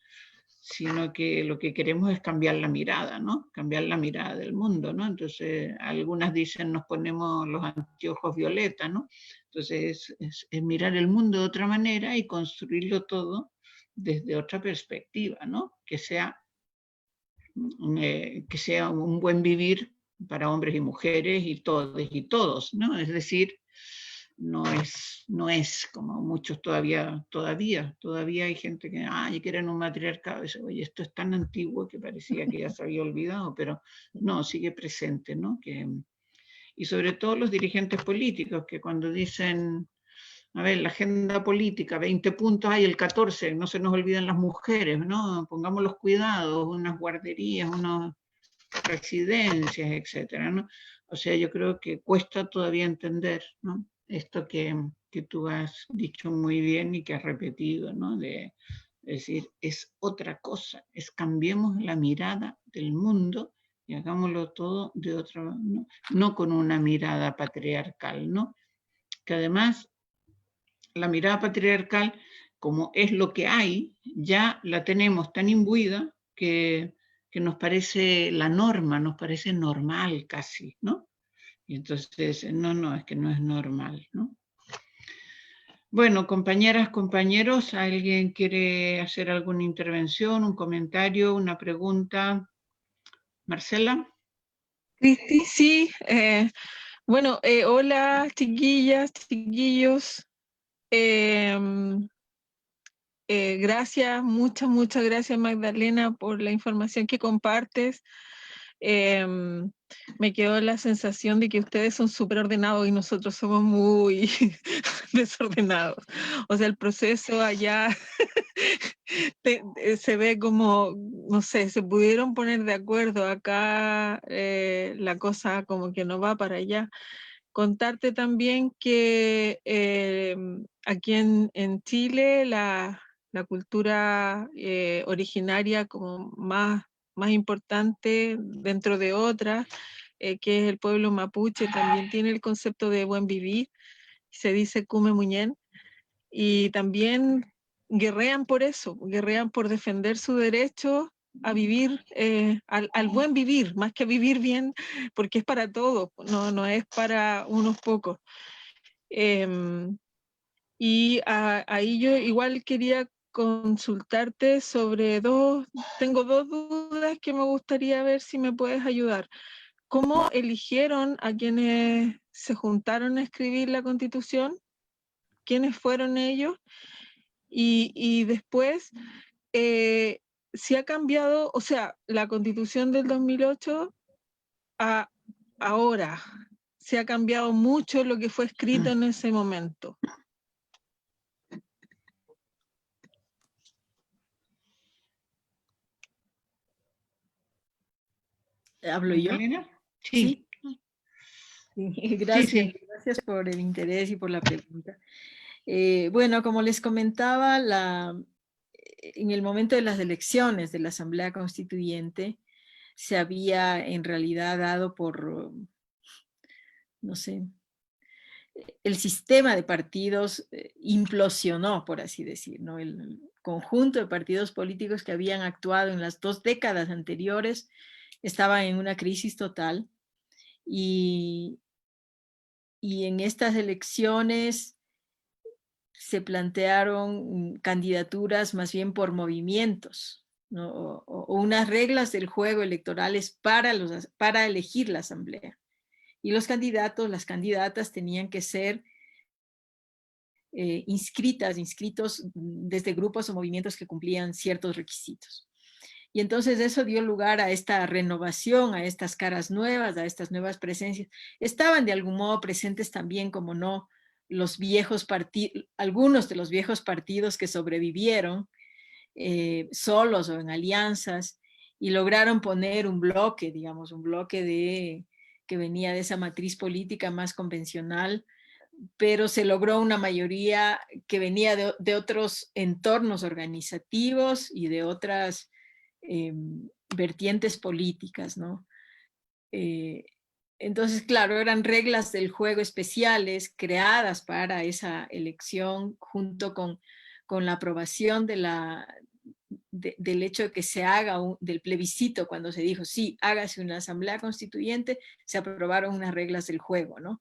Sino que lo que queremos es cambiar la mirada, ¿no? Cambiar la mirada del mundo, ¿no? Entonces, algunas dicen nos ponemos los anteojos violetas, ¿no? Entonces, es mirar el mundo de otra manera y construirlo todo desde otra perspectiva, ¿no? Que sea un buen vivir para hombres y mujeres y todos, ¿no? Es decir, no es como muchos todavía hay gente que quieren un matriarcado, y oye, esto es tan antiguo que parecía que ya se había olvidado, pero no, sigue presente, ¿no? Y sobre todo los dirigentes políticos, que cuando dicen, a ver, la agenda política, 20 puntos, hay el 14, no se nos olviden las mujeres, ¿no? Pongamos los cuidados, unas guarderías, unas residencias, etcétera, ¿no? O sea, yo creo que cuesta todavía entender, ¿no? Esto que tú has dicho muy bien y que has repetido, ¿no? Es decir, es otra cosa, es cambiemos la mirada del mundo y hagámoslo todo de otra, no con una mirada patriarcal, ¿no? Que además la mirada patriarcal, como es lo que hay, ya la tenemos tan imbuida que nos parece la norma, nos parece normal casi, ¿no? Y entonces, no, es que no es normal, ¿no? Bueno, compañeras, compañeros, ¿alguien quiere hacer alguna intervención, un comentario, una pregunta? Marcela. Cristi, sí. Bueno, hola chiquillas, chiquillos. Gracias, muchas gracias Magdalena por la información que compartes. Me quedó la sensación de que ustedes son súper ordenados y nosotros somos muy desordenados. O sea, el proceso allá se ve como, no sé, se pudieron poner de acuerdo. Acá la cosa como que no va para allá. Contarte también que aquí en Chile la cultura originaria como más importante dentro de otras, que es el pueblo mapuche, también tiene el concepto de buen vivir, se dice Kume Muñén, y también guerrean por eso, guerrean por defender su derecho a vivir, al buen vivir, más que vivir bien, porque es para todos, no es para unos pocos. Y ahí yo igual quería consultarte sobre tengo dos dudas que me gustaría ver si me puedes ayudar. ¿Cómo eligieron a quienes se juntaron a escribir la Constitución? ¿Quiénes fueron ellos? Y después, si ha cambiado, o sea, la Constitución del 2008 a ahora, se ha cambiado mucho lo que fue escrito en ese momento. ¿Hablo yo? Sí. Sí, gracias, Sí. Gracias por el interés y por la pregunta. Bueno, como les comentaba, en el momento de las elecciones de la Asamblea Constituyente se había en realidad dado por, no sé, el sistema de partidos implosionó, por así decir, ¿no? El conjunto de partidos políticos que habían actuado en las 2 décadas anteriores estaban en una crisis total y en estas elecciones se plantearon candidaturas más bien por movimientos, ¿no? o unas reglas del juego electorales para elegir la asamblea. Y los candidatos, las candidatas tenían que ser inscritos desde grupos o movimientos que cumplían ciertos requisitos. Y entonces eso dio lugar a esta renovación, a estas caras nuevas, a estas nuevas presencias. Estaban de algún modo presentes también, como no, algunos de los viejos partidos que sobrevivieron, solos o en alianzas, y lograron poner un bloque, digamos, un bloque que venía de esa matriz política más convencional, pero se logró una mayoría que venía de otros entornos organizativos y de otras vertientes políticas, ¿no? Entonces, claro, eran reglas del juego especiales creadas para esa elección junto con la aprobación del hecho de que se haga del plebiscito, cuando se dijo, sí, hágase una asamblea constituyente, se aprobaron unas reglas del juego, ¿no?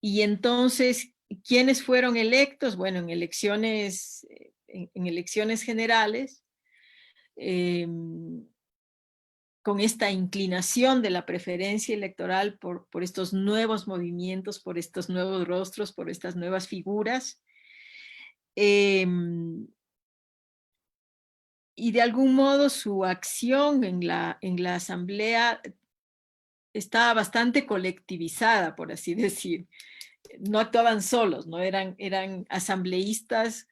Y entonces, ¿quiénes fueron electos? Bueno, en elecciones generales, con esta inclinación de la preferencia electoral por estos nuevos movimientos, por estos nuevos rostros, por estas nuevas figuras. Y de algún modo su acción en la asamblea estaba bastante colectivizada, por así decir. No actuaban solos, ¿no? Eran asambleístas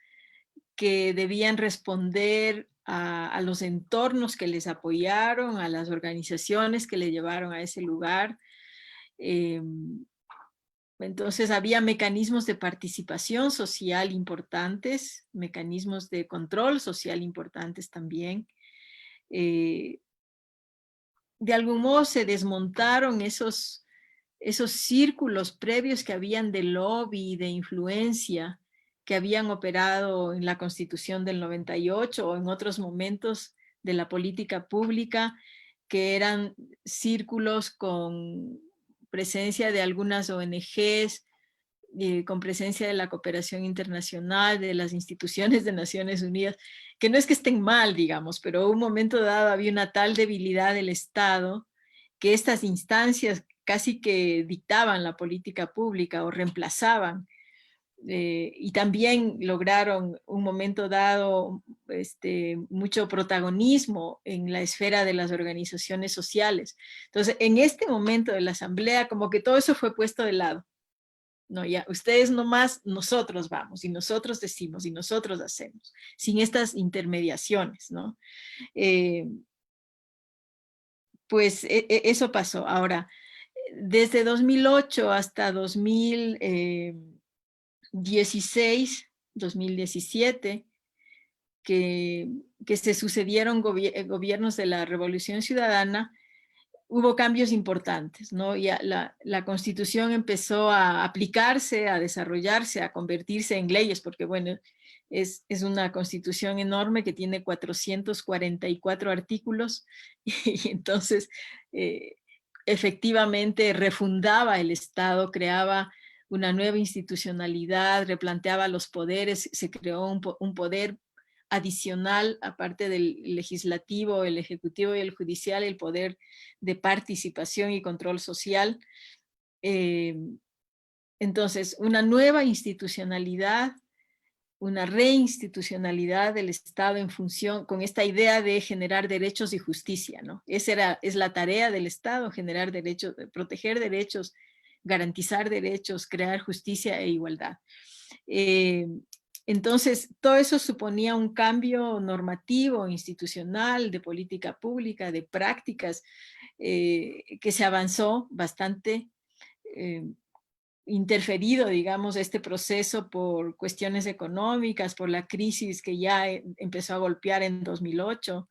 que debían responder a los entornos que les apoyaron, a las organizaciones que le llevaron a ese lugar. Entonces había mecanismos de participación social importantes, mecanismos de control social importantes también. De algún modo se desmontaron esos círculos previos que habían de lobby, de influencia, que habían operado en la Constitución del 98 o en otros momentos de la política pública, que eran círculos con presencia de algunas ONGs, con presencia de la cooperación internacional, de las instituciones de Naciones Unidas, que no es que estén mal, digamos, pero un momento dado había una tal debilidad del Estado que estas instancias casi que dictaban la política pública o reemplazaban, y también lograron un momento dado mucho protagonismo en la esfera de las organizaciones sociales. Entonces, en este momento de la asamblea, como que todo eso fue puesto de lado. No, ya, ustedes nomás, nosotros vamos, y nosotros decimos, y nosotros hacemos, sin estas intermediaciones, ¿no? Pues eso pasó. Ahora, desde 2008 hasta 2016, 2017, que se sucedieron gobiernos de la Revolución Ciudadana, hubo cambios importantes, ¿no? Ya la Constitución empezó a aplicarse, a desarrollarse, a convertirse en leyes, porque bueno, es una Constitución enorme que tiene 444 artículos y entonces efectivamente refundaba el Estado, creaba una nueva institucionalidad, replanteaba los poderes, se creó un poder adicional, aparte del legislativo, el ejecutivo y el judicial, el poder de participación y control social. Entonces, una nueva institucionalidad, una reinstitucionalidad del Estado en función, con esta idea de generar derechos y justicia, ¿no? Es la tarea del Estado, generar derechos, proteger derechos, garantizar derechos, crear justicia e igualdad. Entonces, todo eso suponía un cambio normativo, institucional, de política pública, de prácticas, que se avanzó bastante, interferido, digamos, este proceso por cuestiones económicas, por la crisis que ya empezó a golpear en 2008.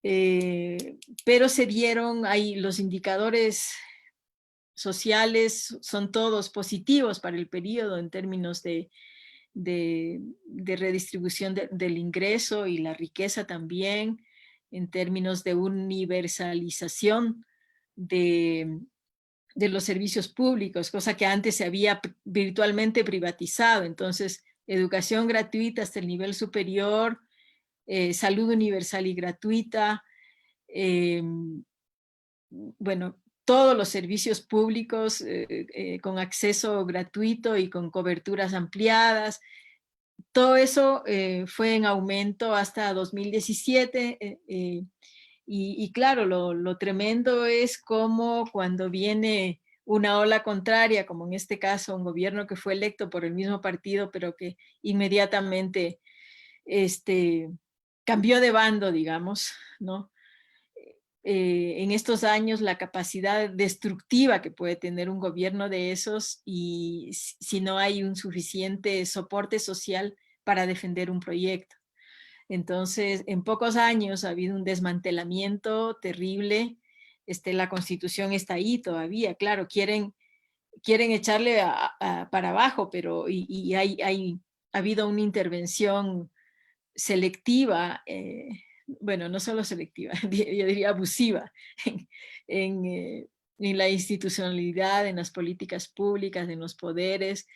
Pero se dieron ahí los indicadores sociales, son todos positivos para el periodo en términos de redistribución del ingreso y la riqueza también, en términos de universalización de los servicios públicos, cosa que antes se había virtualmente privatizado. Entonces, educación gratuita hasta el nivel superior, salud universal y gratuita, bueno, todos los servicios públicos con acceso gratuito y con coberturas ampliadas. Todo eso fue en aumento hasta 2017, Y claro, lo tremendo es como cuando viene una ola contraria, como en este caso un gobierno que fue electo por el mismo partido, pero que inmediatamente cambió de bando, digamos, ¿no? En estos años la capacidad destructiva que puede tener un gobierno de esos, y si no hay un suficiente soporte social para defender un proyecto. Entonces, en pocos años ha habido un desmantelamiento terrible. La Constitución está ahí todavía, claro, quieren echarle para abajo, pero ha habido una intervención selectiva, bueno, no solo selectiva, yo diría abusiva, en la institucionalidad, en las políticas públicas, en los poderes.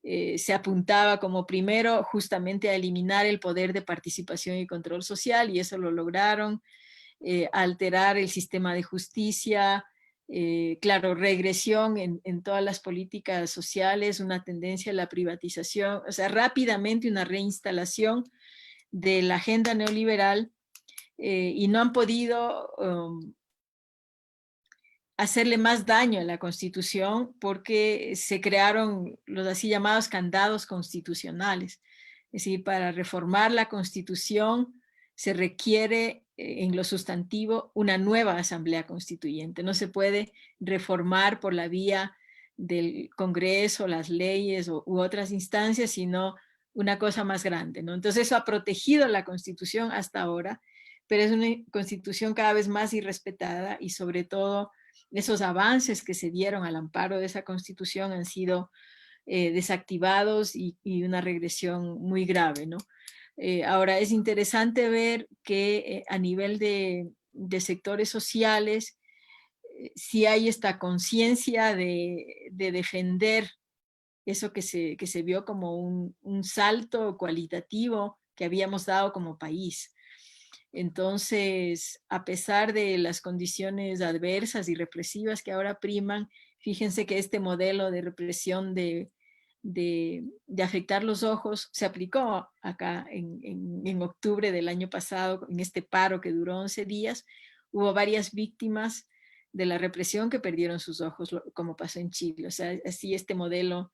Se apuntaba como primero justamente a eliminar el poder de participación y control social, y eso lo lograron, alterar el sistema de justicia, claro, regresión en todas las políticas sociales, una tendencia a la privatización, o sea, rápidamente una reinstalación de la agenda neoliberal, y no han podido hacerle más daño a la Constitución porque se crearon los así llamados candados constitucionales. Es decir, para reformar la Constitución se requiere en lo sustantivo una nueva Asamblea Constituyente. No se puede reformar por la vía del Congreso, las leyes u otras instancias, sino una cosa más grande, ¿no? Entonces eso ha protegido la Constitución hasta ahora, pero es una Constitución cada vez más irrespetada, y sobre todo esos avances que se dieron al amparo de esa Constitución han sido desactivados, y una regresión muy grave, ¿no? Ahora es interesante ver que a nivel de sectores sociales sí hay esta conciencia de defender eso que se vio como un salto cualitativo que habíamos dado como país. Entonces, a pesar de las condiciones adversas y represivas que ahora priman, fíjense que este modelo de represión de afectar los ojos se aplicó acá en octubre del año pasado, en este paro que duró 11 días. Hubo varias víctimas de la represión que perdieron sus ojos, como pasó en Chile. O sea, así este modelo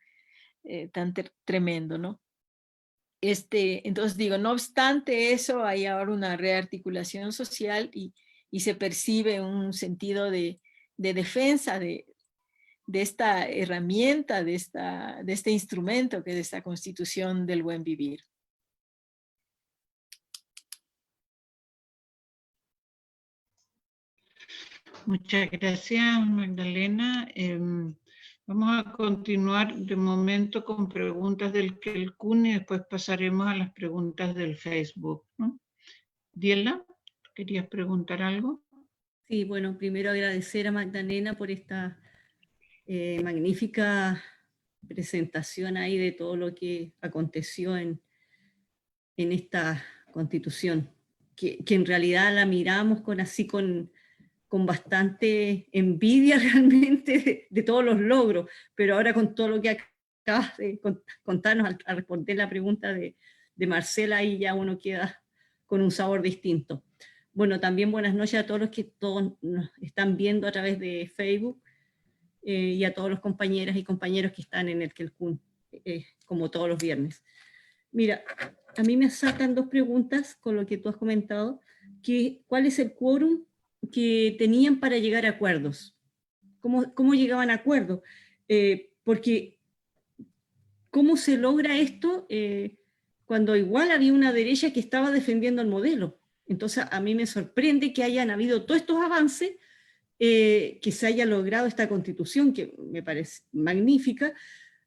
tan tremendo, ¿no? Entonces digo, no obstante eso, hay ahora una rearticulación social, y se percibe un sentido de defensa de esta herramienta, de este instrumento que es esta Constitución del buen vivir. Muchas gracias, Magdalena. Vamos a continuar de momento con preguntas del Kelkun y después pasaremos a las preguntas del Facebook, ¿no? Diela, ¿querías preguntar algo? Sí, bueno, primero agradecer a Magdalena por esta magnífica presentación ahí de todo lo que aconteció en esta Constitución, que en realidad la miramos con bastante envidia realmente de todos los logros, pero ahora con todo lo que acabas de contarnos al responder la pregunta de Marcela, ahí ya uno queda con un sabor distinto. Bueno, también buenas noches a todos los que todos nos están viendo a través de Facebook, y a todos los compañeras y compañeros que están en el Kelkun, como todos los viernes. Mira, a mí me saltan dos preguntas con lo que tú has comentado, que ¿cuál es el quórum que tenían para llegar a acuerdos? ¿Cómo llegaban a acuerdos? Porque ¿cómo se logra esto cuando igual había una derecha que estaba defendiendo el modelo? Entonces a mí me sorprende que hayan habido todos estos avances, que se haya logrado esta Constitución, que me parece magnífica,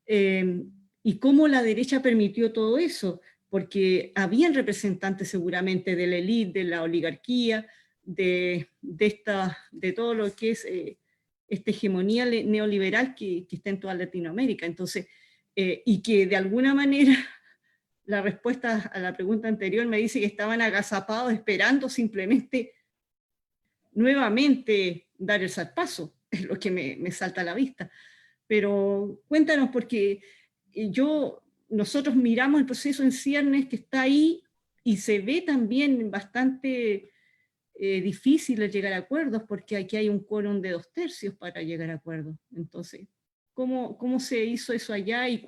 y cómo la derecha permitió todo eso, porque habían representantes seguramente de la élite, de la oligarquía, de todo lo que es esta hegemonía neoliberal que está en toda Latinoamérica. Entonces, y que de alguna manera la respuesta a la pregunta anterior me dice que estaban agazapados esperando simplemente nuevamente dar el zarpazo, es lo que me salta a la vista. Pero cuéntanos, porque nosotros miramos el proceso en ciernes que está ahí, y se ve también bastante difícil el llegar a acuerdos, porque aquí hay un quórum de 2/3 para llegar a acuerdos. Entonces, ¿cómo se hizo eso allá y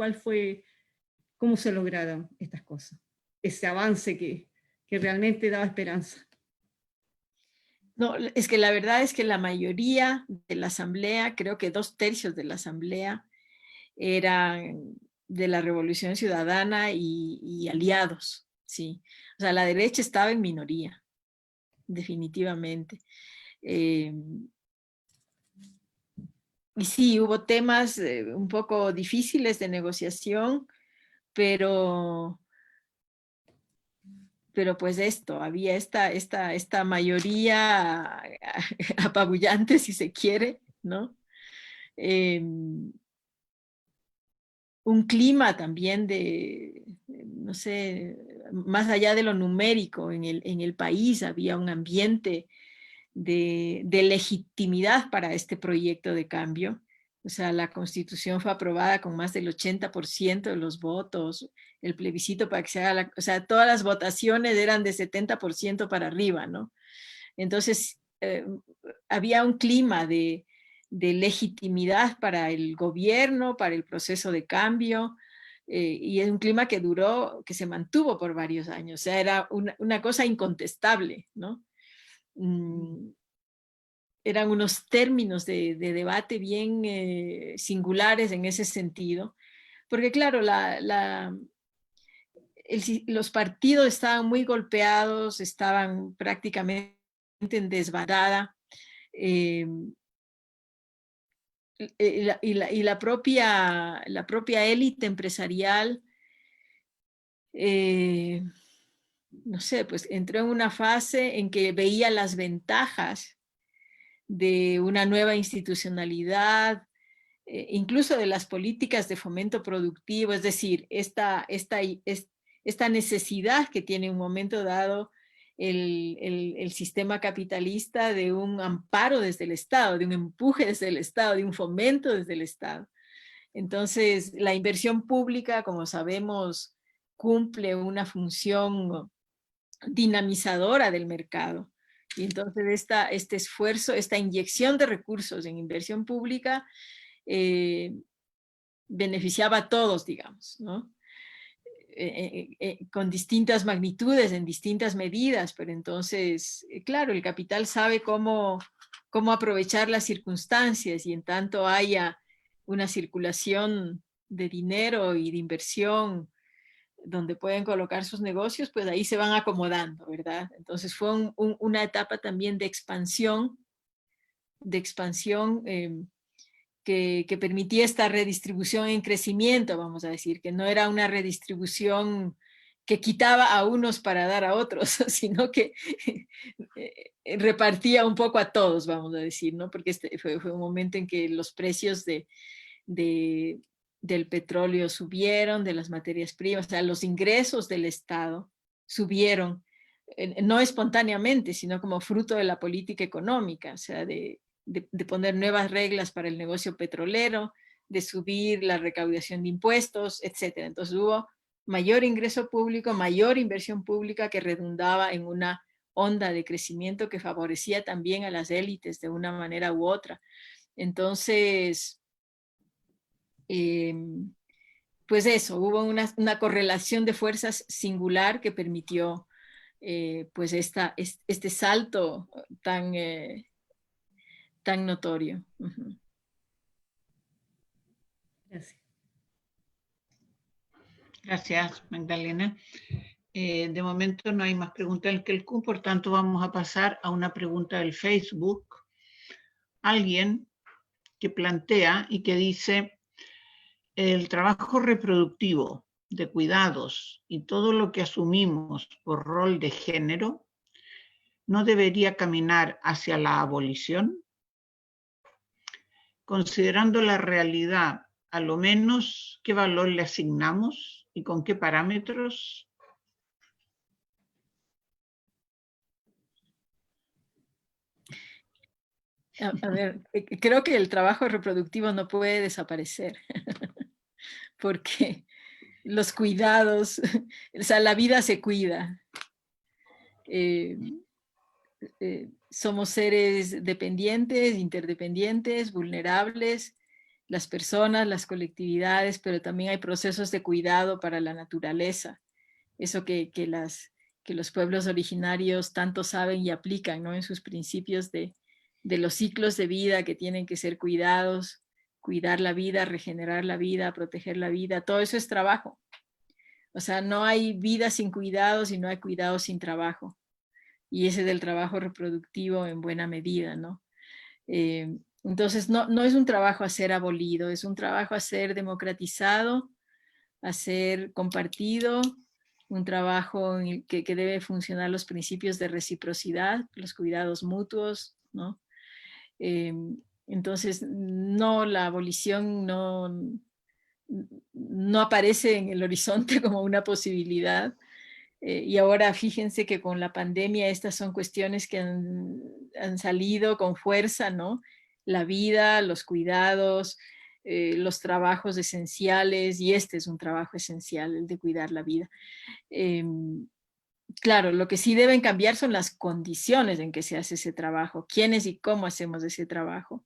cómo se lograron estas cosas? Ese avance que realmente daba esperanza. No, es que la verdad es que la mayoría de la asamblea, creo que 2/3 de la asamblea, eran de la Revolución Ciudadana y aliados, sí. O sea, la derecha estaba en minoría, definitivamente. Y sí, hubo temas un poco difíciles de negociación, pero pues esto, había esta mayoría apabullante, si se quiere, ¿no? Un clima también no sé, más allá de lo numérico, en el país había un ambiente de legitimidad para este proyecto de cambio. O sea, la Constitución fue aprobada con más del 80% de los votos, el plebiscito para que se haga o sea, todas las votaciones eran de 70% para arriba, ¿no? Entonces, había un clima de legitimidad para el gobierno, para el proceso de cambio, y es un clima que que se mantuvo por varios años. O sea, era una cosa incontestable, ¿no? Eran unos términos de debate bien singulares en ese sentido, porque claro, los partidos estaban muy golpeados, estaban prácticamente en desbandada, y la propia élite empresarial, no sé, pues entró en una fase en que veía las ventajas de una nueva institucionalidad, incluso de las políticas de fomento productivo, es decir, esta necesidad que tiene en un momento dado el sistema capitalista de un amparo desde el Estado, de un empuje desde el Estado, de un fomento desde el Estado. Entonces, la inversión pública, como sabemos, cumple una función dinamizadora del mercado. Y entonces este esfuerzo, esta inyección de recursos en inversión pública beneficiaba a todos, digamos, ¿no? Con distintas magnitudes, en distintas medidas, pero entonces, claro, el capital sabe cómo aprovechar las circunstancias, y en tanto haya una circulación de dinero y de inversión donde pueden colocar sus negocios, pues ahí se van acomodando, ¿verdad? Entonces fue una etapa también de expansión que permitía esta redistribución en crecimiento, vamos a decir, que no era una redistribución que quitaba a unos para dar a otros, sino que repartía un poco a todos, vamos a decir, ¿no? Porque fue un momento en que los precios del petróleo subieron, de las materias primas, o sea, los ingresos del Estado subieron, no espontáneamente, sino como fruto de la política económica, o sea, de poner nuevas reglas para el negocio petrolero, de subir la recaudación de impuestos, etc. Entonces hubo mayor ingreso público, mayor inversión pública que redundaba en una onda de crecimiento que favorecía también a las élites de una manera u otra. Entonces, pues eso, hubo una correlación de fuerzas singular que permitió pues este salto tan notorio. Uh-huh. Gracias. Gracias, Magdalena. De momento no hay más preguntas del Kelcún, por tanto vamos a pasar a una pregunta del Facebook. Alguien que plantea y que dice: el trabajo reproductivo, de cuidados y todo lo que asumimos por rol de género, ¿no debería caminar hacia la abolición? Considerando la realidad, a lo menos, ¿qué valor le asignamos y con qué parámetros? A ver, creo que el trabajo reproductivo no puede desaparecer, porque los cuidados, o sea, la vida se cuida. somos seres dependientes, interdependientes, vulnerables, las personas, las colectividades, pero también hay procesos de cuidado para la naturaleza. Eso que los pueblos originarios tanto saben y aplican, ¿no? En sus principios de los ciclos de vida que tienen que ser cuidados, cuidar la vida, regenerar la vida, proteger la vida, todo eso es trabajo. O sea, no hay vida sin cuidados y no hay cuidados sin trabajo. Y ese del trabajo reproductivo en buena medida, ¿no? Entonces, no es un trabajo a ser abolido, es un trabajo a ser democratizado, a ser compartido, un trabajo en el que debe funcionar los principios de reciprocidad, los cuidados mutuos, ¿no? Entonces, no, la abolición no aparece en el horizonte como una posibilidad. Y ahora fíjense que con la pandemia estas son cuestiones que han salido con fuerza, ¿no? La vida, los cuidados, los trabajos esenciales, y este es un trabajo esencial, el de cuidar la vida. Claro, lo que sí deben cambiar son las condiciones en que se hace ese trabajo, quiénes y cómo hacemos ese trabajo.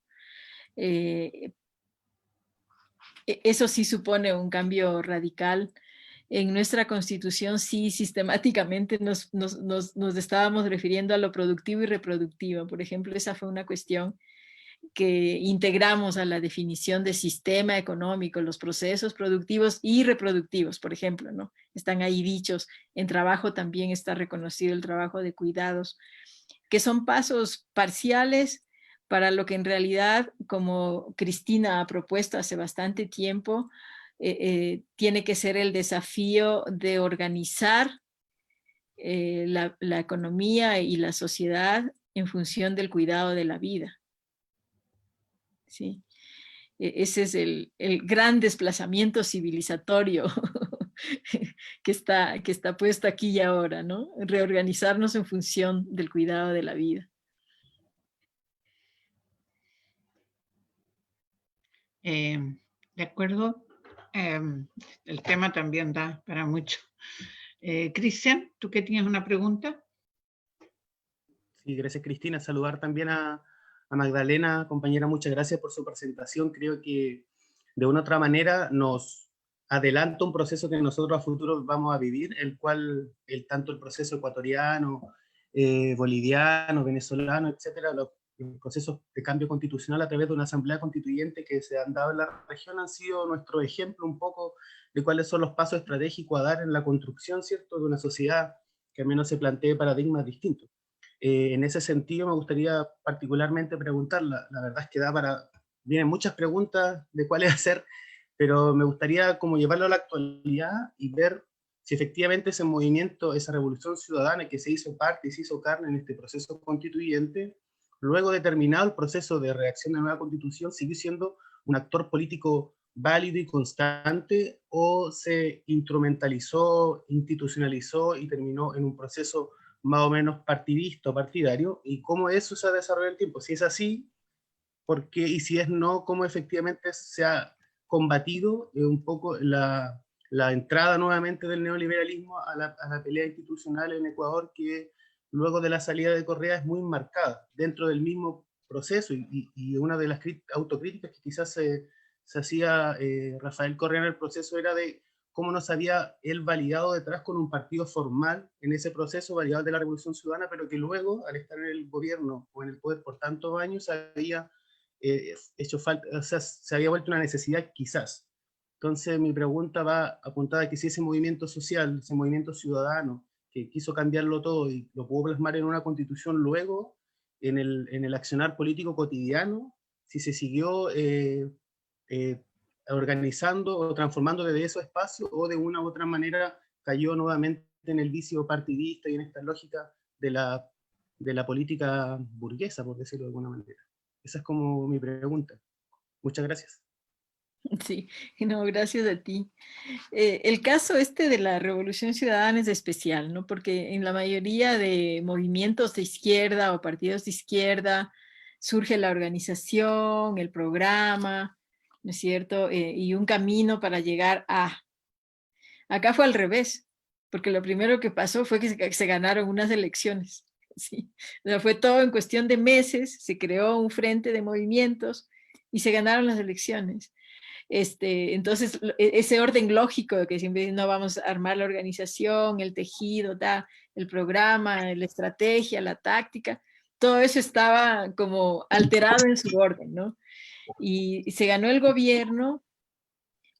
Eso sí supone un cambio radical. En nuestra Constitución sí sistemáticamente nos estábamos refiriendo a lo productivo y reproductivo. Por ejemplo, esa fue una cuestión que integramos a la definición de sistema económico, los procesos productivos y reproductivos, por ejemplo, ¿no? Están ahí dichos. En trabajo también está reconocido el trabajo de cuidados, que son pasos parciales para lo que en realidad, como Cristina ha propuesto hace bastante tiempo, tiene que ser el desafío de organizar la economía y la sociedad en función del cuidado de la vida. ¿Sí? Ese es el gran desplazamiento civilizatorio que está puesto aquí y ahora, ¿no? Reorganizarnos en función del cuidado de la vida. De acuerdo. El tema también da para mucho. Cristian, ¿tú que tienes una pregunta? Sí, gracias Cristina. Saludar también a Magdalena, compañera, muchas gracias por su presentación. Creo que de una u otra manera nos adelanta un proceso que nosotros a futuro vamos a vivir, el cual tanto el proceso ecuatoriano, boliviano, venezolano, etcétera, los procesos de cambio constitucional a través de una asamblea constituyente que se han dado en la región han sido nuestro ejemplo un poco de cuáles son los pasos estratégicos a dar en la construcción, ¿cierto?, de una sociedad que al menos se plantee paradigmas distintos. En ese sentido me gustaría particularmente preguntar, la verdad es que vienen muchas preguntas de cuáles hacer, pero me gustaría como llevarlo a la actualidad y ver si efectivamente ese movimiento, esa revolución ciudadana que se hizo parte y se hizo carne en este proceso constituyente, luego de terminado el proceso de redacción de nueva constitución, sigue siendo un actor político válido y constante, o se instrumentalizó, institucionalizó y terminó en un proceso más o menos partidista o partidario, y cómo eso se ha desarrollado en el tiempo. Si es así, ¿por qué? Y si es no, ¿cómo efectivamente se ha combatido un poco la entrada nuevamente del neoliberalismo a la pelea institucional en Ecuador, que luego de la salida de Correa es muy marcada dentro del mismo proceso? Y una de las autocríticas que quizás se hacía Rafael Correa en el proceso era de cómo no se había él validado detrás con un partido formal en ese proceso, validado de la Revolución Ciudadana, pero que luego, al estar en el gobierno o en el poder por tantos años, había hecho falta, o sea, se había vuelto una necesidad quizás. Entonces mi pregunta va apuntada a que si ese movimiento social, ese movimiento ciudadano, que quiso cambiarlo todo y lo pudo plasmar en una constitución luego, en el accionar político cotidiano, si se siguió organizando o transformando desde esos espacios, o de una u otra manera cayó nuevamente en el vicio partidista y en esta lógica de la política burguesa, por decirlo de alguna manera. Esa es como mi pregunta. Muchas gracias. Sí, no, gracias a ti. El caso este de la Revolución Ciudadana es especial, ¿no? Porque en la mayoría de movimientos de izquierda o partidos de izquierda surge la organización, el programa, ¿no es cierto? Y un camino para llegar a... Acá fue al revés, porque lo primero que pasó fue que se ganaron unas elecciones, ¿sí? O sea, fue todo en cuestión de meses, se creó un frente de movimientos y se ganaron las elecciones. Entonces, ese orden lógico de que siempre no vamos a armar la organización, el tejido, el programa, la estrategia, la táctica, todo eso estaba como alterado en su orden, ¿no? Y se ganó el gobierno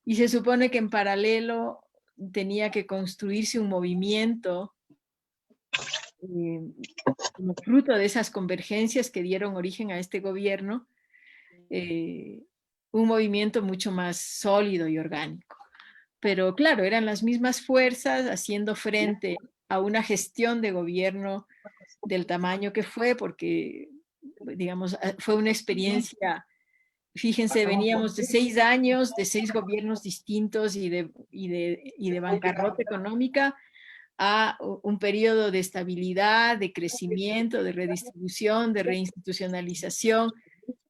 y se supone que en paralelo tenía que construirse un movimiento como fruto de esas convergencias que dieron origen a este gobierno, un movimiento mucho más sólido y orgánico. Pero claro, eran las mismas fuerzas haciendo frente a una gestión de gobierno del tamaño que fue, porque, digamos, fue una experiencia, fíjense, veníamos de 6 años, de 6 gobiernos distintos y de bancarrota económica, a un periodo de estabilidad, de crecimiento, de redistribución, de reinstitucionalización,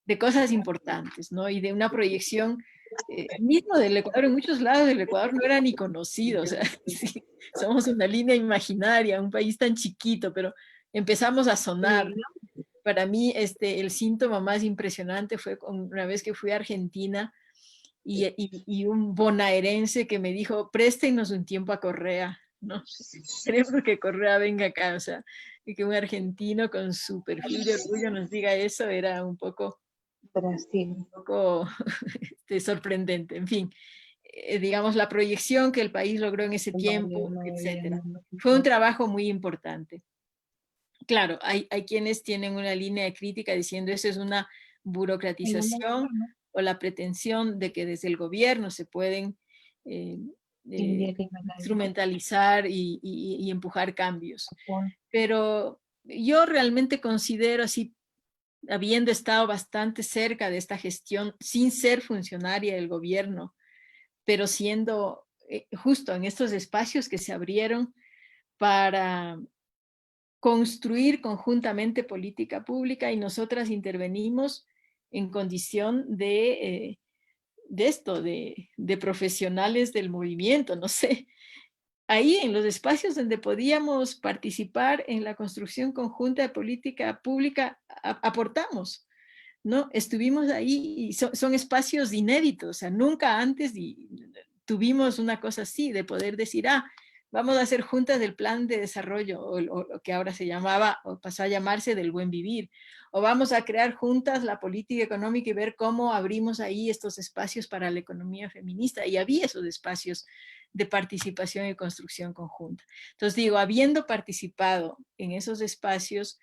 de cosas importantes, ¿no? Y de una proyección mismo del Ecuador. En muchos lados del Ecuador no era ni conocido, o sea, sí, somos una línea imaginaria, un país tan chiquito, pero empezamos a sonar. Para mí, el síntoma más impresionante fue una vez que fui a Argentina y un bonaerense que me dijo, préstenos un tiempo a Correa, ¿no? Queremos que Correa venga acá, o sea, y que un argentino con su perfil de orgullo nos diga eso era un poco sorprendente. En fin, digamos, la proyección que el país logró en ese tiempo, etcétera. Fue un trabajo muy importante. Claro, hay quienes tienen una línea de crítica diciendo eso es una burocratización o la pretensión de que desde el gobierno se pueden instrumentalizar y empujar cambios. Pero yo realmente considero, así, habiendo estado bastante cerca de esta gestión, sin ser funcionaria del gobierno, pero siendo justo en estos espacios que se abrieron para construir conjuntamente política pública, y nosotras intervenimos en condición de esto, de profesionales del movimiento, no sé. Ahí en los espacios donde podíamos participar en la construcción conjunta de política pública, aportamos, ¿no? Estuvimos ahí y son espacios inéditos, o sea, nunca antes tuvimos una cosa así, de poder decir, vamos a hacer juntas del plan de desarrollo, o lo que ahora se llamaba, o pasó a llamarse del buen vivir, o vamos a crear juntas la política económica y ver cómo abrimos ahí estos espacios para la economía feminista, y había esos espacios de participación y construcción conjunta. Entonces digo, habiendo participado en esos espacios,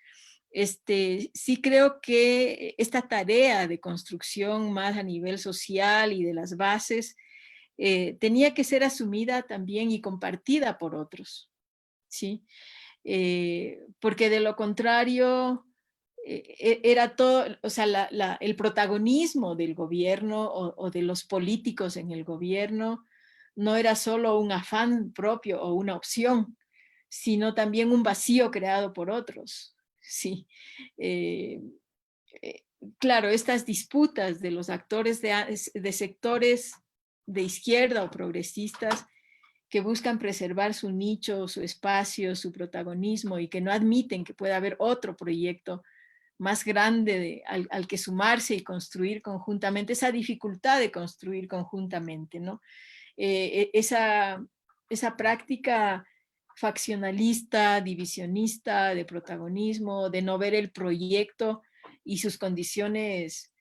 sí creo que esta tarea de construcción más a nivel social y de las bases tenía que ser asumida también y compartida por otros, ¿sí? Porque de lo contrario era todo, o sea, el protagonismo del gobierno o de los políticos en el gobierno no era solo un afán propio o una opción, sino también un vacío creado por otros, ¿sí? Claro, estas disputas de los actores de sectores de izquierda o progresistas que buscan preservar su nicho, su espacio, su protagonismo, y que no admiten que pueda haber otro proyecto más grande al que sumarse y construir conjuntamente, esa dificultad de construir conjuntamente, ¿no? Esa práctica faccionalista, divisionista, de protagonismo, de no ver el proyecto y sus condiciones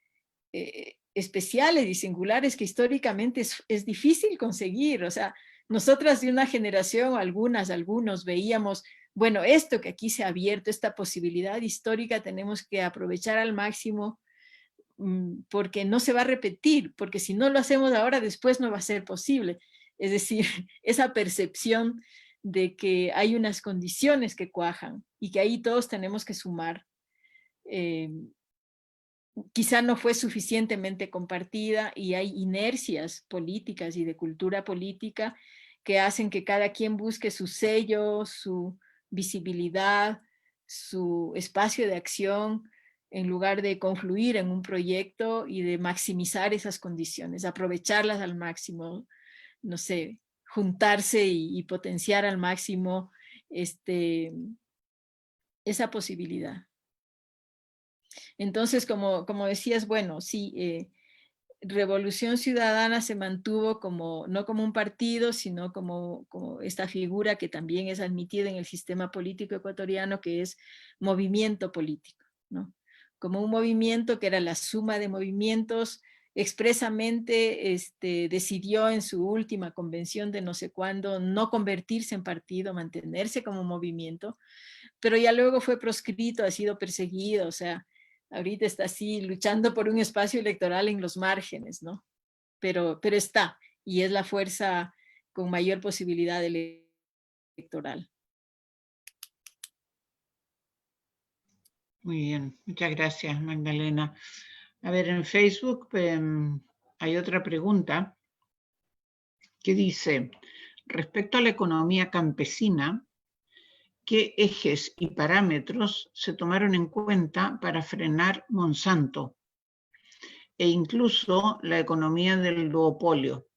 especiales y singulares que históricamente es difícil conseguir. O sea, nosotras de una generación, algunos veíamos, bueno, esto que aquí se ha abierto, esta posibilidad histórica, tenemos que aprovechar al máximo porque no se va a repetir, porque si no lo hacemos ahora, después no va a ser posible. Es decir, esa percepción de que hay unas condiciones que cuajan y que ahí todos tenemos que sumar, quizá no fue suficientemente compartida, y hay inercias políticas y de cultura política que hacen que cada quien busque su sello, su visibilidad, su espacio de acción, en lugar de confluir en un proyecto y de maximizar esas condiciones, aprovecharlas al máximo, no sé, juntarse y potenciar al máximo esa posibilidad. Entonces, como decías, bueno, sí, Revolución Ciudadana se mantuvo como, no como un partido, sino como esta figura que también es admitida en el sistema político ecuatoriano, que es movimiento político, ¿no? Como un movimiento que era la suma de movimientos. Expresamente decidió en su última convención de no sé cuándo no convertirse en partido, mantenerse como movimiento, pero ya luego fue proscrito, ha sido perseguido, o sea, ahorita está así luchando por un espacio electoral en los márgenes, ¿no? Pero está, y es la fuerza con mayor posibilidad electoral. Muy bien, muchas gracias, Magdalena. A ver, en Facebook hay otra pregunta que dice, respecto a la economía campesina, ¿qué ejes y parámetros se tomaron en cuenta para frenar Monsanto e incluso la economía del duopolio?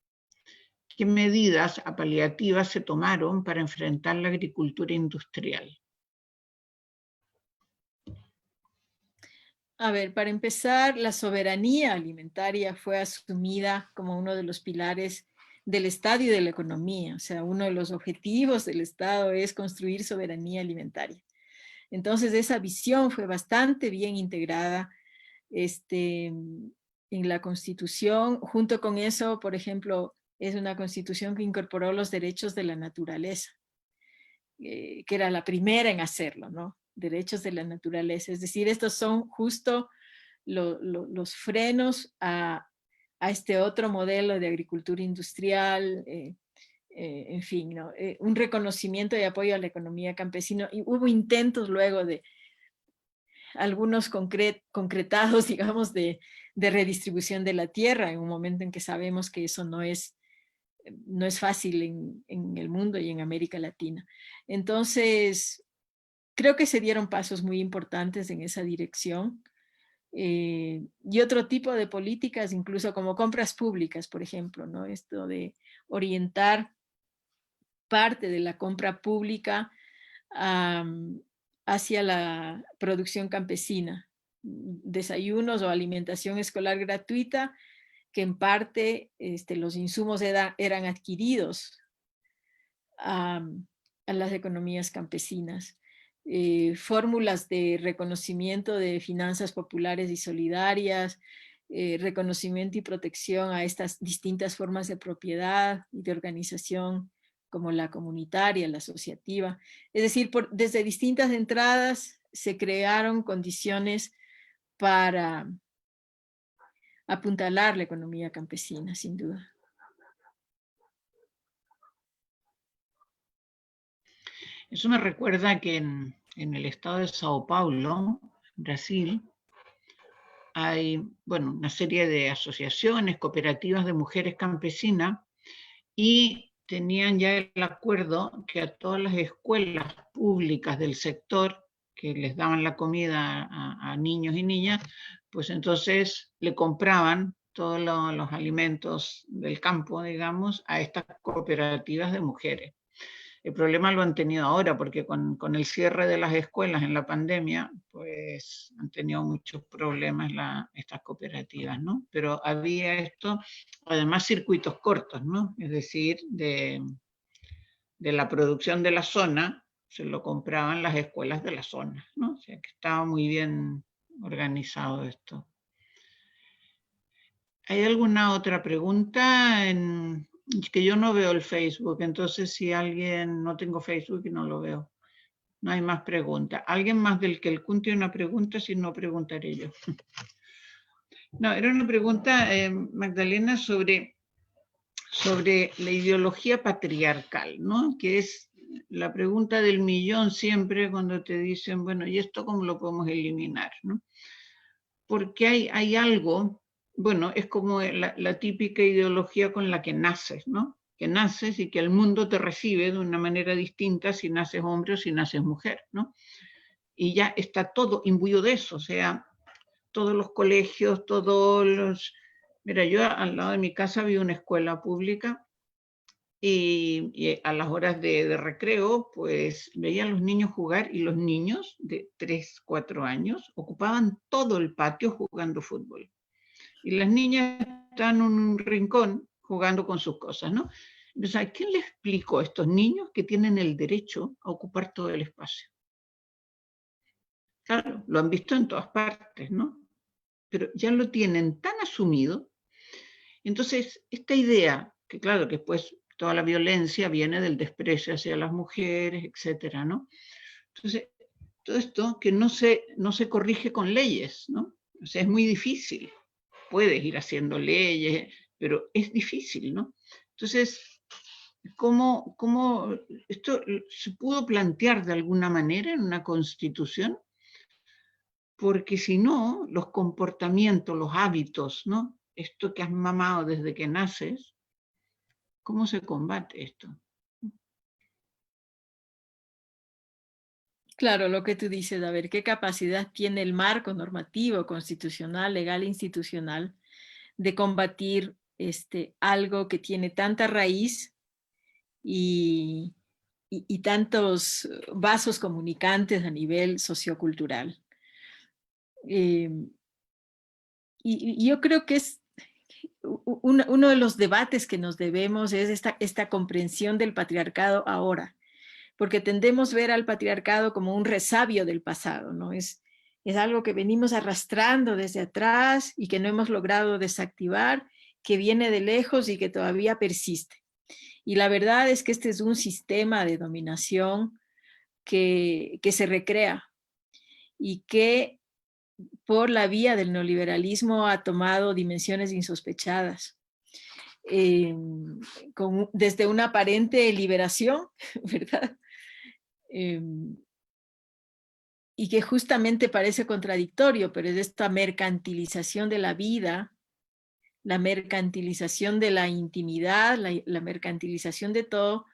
¿Qué medidas paliativas se tomaron para enfrentar la agricultura industrial? A ver, para empezar, la soberanía alimentaria fue asumida como uno de los pilares del Estado y de la economía. O sea, uno de los objetivos del Estado es construir soberanía alimentaria. Entonces, esa visión fue bastante bien integrada en la Constitución. Junto con eso, por ejemplo, es una Constitución que incorporó los derechos de la naturaleza, que era la primera en hacerlo, ¿no? Derechos de la naturaleza. Es decir, estos son justo los frenos a este otro modelo de agricultura industrial, en fin, ¿no? Un reconocimiento y apoyo a la economía campesina. Y hubo intentos luego de algunos concretados, digamos, de redistribución de la tierra, en un momento en que sabemos que eso no es fácil en el mundo y en América Latina. Entonces, creo que se dieron pasos muy importantes en esa dirección. Y otro tipo de políticas, incluso como compras públicas, por ejemplo, ¿no? Esto de orientar parte de la compra pública hacia la producción campesina, desayunos o alimentación escolar gratuita, que en parte los insumos eran adquiridos a las economías campesinas. Fórmulas de reconocimiento de finanzas populares y solidarias, reconocimiento y protección a estas distintas formas de propiedad y de organización, como la comunitaria, la asociativa. Es decir, desde distintas entradas se crearon condiciones para apuntalar la economía campesina, sin duda. Eso me recuerda que en el estado de Sao Paulo, Brasil, hay, bueno, una serie de asociaciones, cooperativas de mujeres campesinas, y tenían ya el acuerdo que a todas las escuelas públicas del sector que les daban la comida a niños y niñas, pues entonces le compraban todos los alimentos del campo, digamos, a estas cooperativas de mujeres. El problema lo han tenido ahora porque con el cierre de las escuelas en la pandemia, pues han tenido muchos problemas estas cooperativas, ¿no? Pero había esto, además circuitos cortos, ¿no? Es decir, de la producción de la zona, se lo compraban las escuelas de la zona, ¿no? O sea que estaba muy bien organizado esto. ¿Hay alguna otra pregunta? Que yo no veo el Facebook, entonces si alguien, no tengo Facebook y no lo veo. No hay más preguntas. ¿Alguien más del que el CUN tiene una pregunta? Si no, preguntaré yo. No, era una pregunta, Magdalena, sobre la ideología patriarcal, ¿no? Que es la pregunta del millón siempre cuando te dicen, bueno, ¿y esto cómo lo podemos eliminar, no? Porque hay algo, bueno, es como la típica ideología con la que naces, ¿no? Que naces y que el mundo te recibe de una manera distinta si naces hombre o si naces mujer, ¿no? Y ya está todo imbuido de eso, o sea, todos los colegios, todos los... Mira, yo al lado de mi casa había una escuela pública y a las horas de recreo, pues veían los niños jugar y los niños de 3, 4 años ocupaban todo el patio jugando fútbol. Y las niñas estaban en un rincón jugando con sus cosas, ¿no? Entonces, ¿a quién le explico a estos niños que tienen el derecho a ocupar todo el espacio? Claro, lo han visto en todas partes, ¿no? Pero ya lo tienen tan asumido. Entonces, esta idea, que claro, que después toda la violencia viene del desprecio hacia las mujeres, etcétera, ¿no? Entonces, todo esto que no se corrige con leyes, ¿no? O sea, es muy difícil. Puedes ir haciendo leyes, pero es difícil, ¿no? Entonces, ¿cómo esto se pudo plantear de alguna manera en una constitución? Porque si no, los comportamientos, los hábitos, ¿no? Esto que has mamado desde que naces, ¿cómo se combate esto? Claro, lo que tú dices, a ver, ¿qué capacidad tiene el marco normativo, constitucional, legal e institucional de combatir algo que tiene tanta raíz y tantos vasos comunicantes a nivel sociocultural? Y yo creo que es uno de los debates que nos debemos es esta comprensión del patriarcado ahora, porque tendemos a ver al patriarcado como un resabio del pasado, ¿no? Es algo que venimos arrastrando desde atrás y que no hemos logrado desactivar, que viene de lejos y que todavía persiste. Y la verdad es que este es un sistema de dominación que se recrea y que por la vía del neoliberalismo ha tomado dimensiones insospechadas. Desde una aparente liberación, ¿verdad? Y que justamente parece contradictorio, pero es esta mercantilización de la vida, la mercantilización de la intimidad, la mercantilización de todo,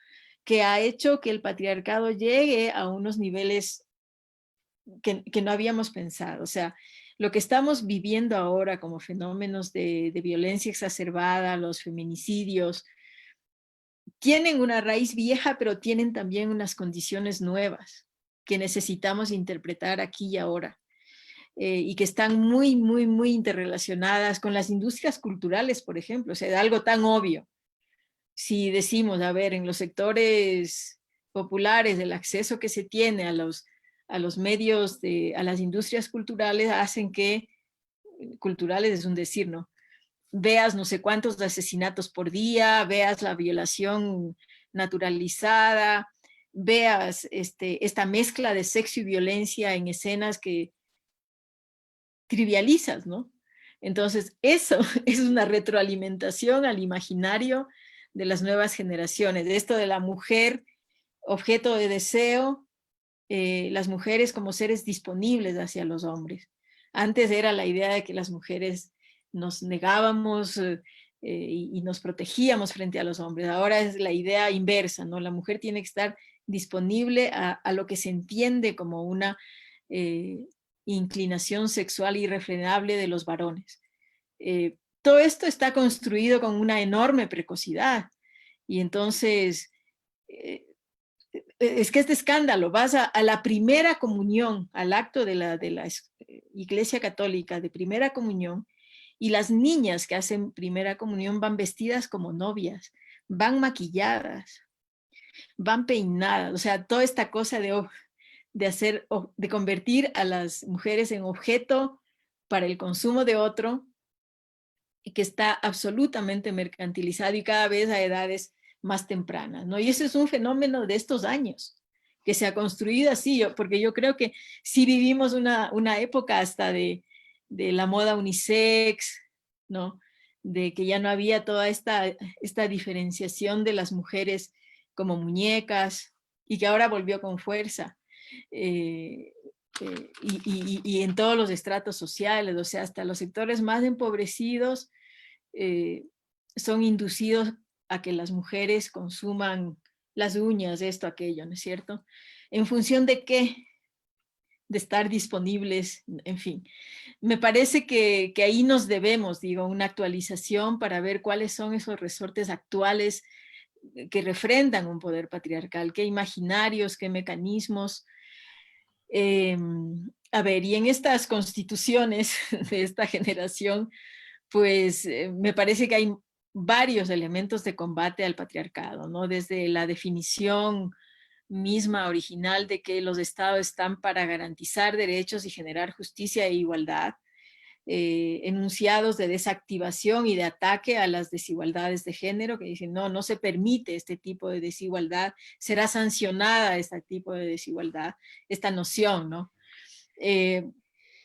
que ha hecho que el patriarcado llegue a unos niveles que no habíamos pensado. O sea, lo que estamos viviendo ahora como fenómenos de violencia exacerbada, los feminicidios, tienen una raíz vieja, pero tienen también unas condiciones nuevas que necesitamos interpretar aquí y ahora, y que están muy, muy, muy interrelacionadas con las industrias culturales, por ejemplo. O sea, algo tan obvio. Si decimos, a ver, en los sectores populares, el acceso que se tiene a los medios, a las industrias culturales, hacen que, culturales es un decir, ¿no? Veas no sé cuántos asesinatos por día, veas la violación naturalizada, veas esta mezcla de sexo y violencia en escenas que trivializas, ¿no? Entonces, eso es una retroalimentación al imaginario de las nuevas generaciones, de esto de la mujer objeto de deseo, las mujeres como seres disponibles hacia los hombres. Antes era la idea de que las mujeres nos negábamos y nos protegíamos frente a los hombres. Ahora es la idea inversa, ¿no? La mujer tiene que estar disponible a lo que se entiende como una inclinación sexual irrefrenable de los varones. Todo esto está construido con una enorme precocidad y entonces es que este escándalo, vas a la primera comunión, al acto de la Iglesia Católica de primera comunión, y las niñas que hacen primera comunión van vestidas como novias, van maquilladas, van peinadas, o sea, toda esta cosa de convertir a las mujeres en objeto para el consumo de otro, y que está absolutamente mercantilizado y cada vez a edades más tempranas, ¿no? Y ese es un fenómeno de estos años, que se ha construido así, porque yo creo que sí vivimos una época hasta de la moda unisex, ¿no? De que ya no había toda esta diferenciación de las mujeres como muñecas y que ahora volvió con fuerza. Y en todos los estratos sociales, o sea, hasta los sectores más empobrecidos son inducidos a que las mujeres consuman las uñas, esto, aquello, ¿no es cierto? ¿En función de qué? De estar disponibles, en fin. Me parece que ahí nos debemos, digo, una actualización para ver cuáles son esos resortes actuales que refrendan un poder patriarcal, qué imaginarios, qué mecanismos. A ver, y en estas constituciones de esta generación, pues me parece que hay varios elementos de combate al patriarcado, ¿no? Desde la definición misma original de que los estados están para garantizar derechos y generar justicia e igualdad, enunciados de desactivación y de ataque a las desigualdades de género, que dicen, no, no se permite este tipo de desigualdad, será sancionada este tipo de desigualdad, esta noción, ¿no?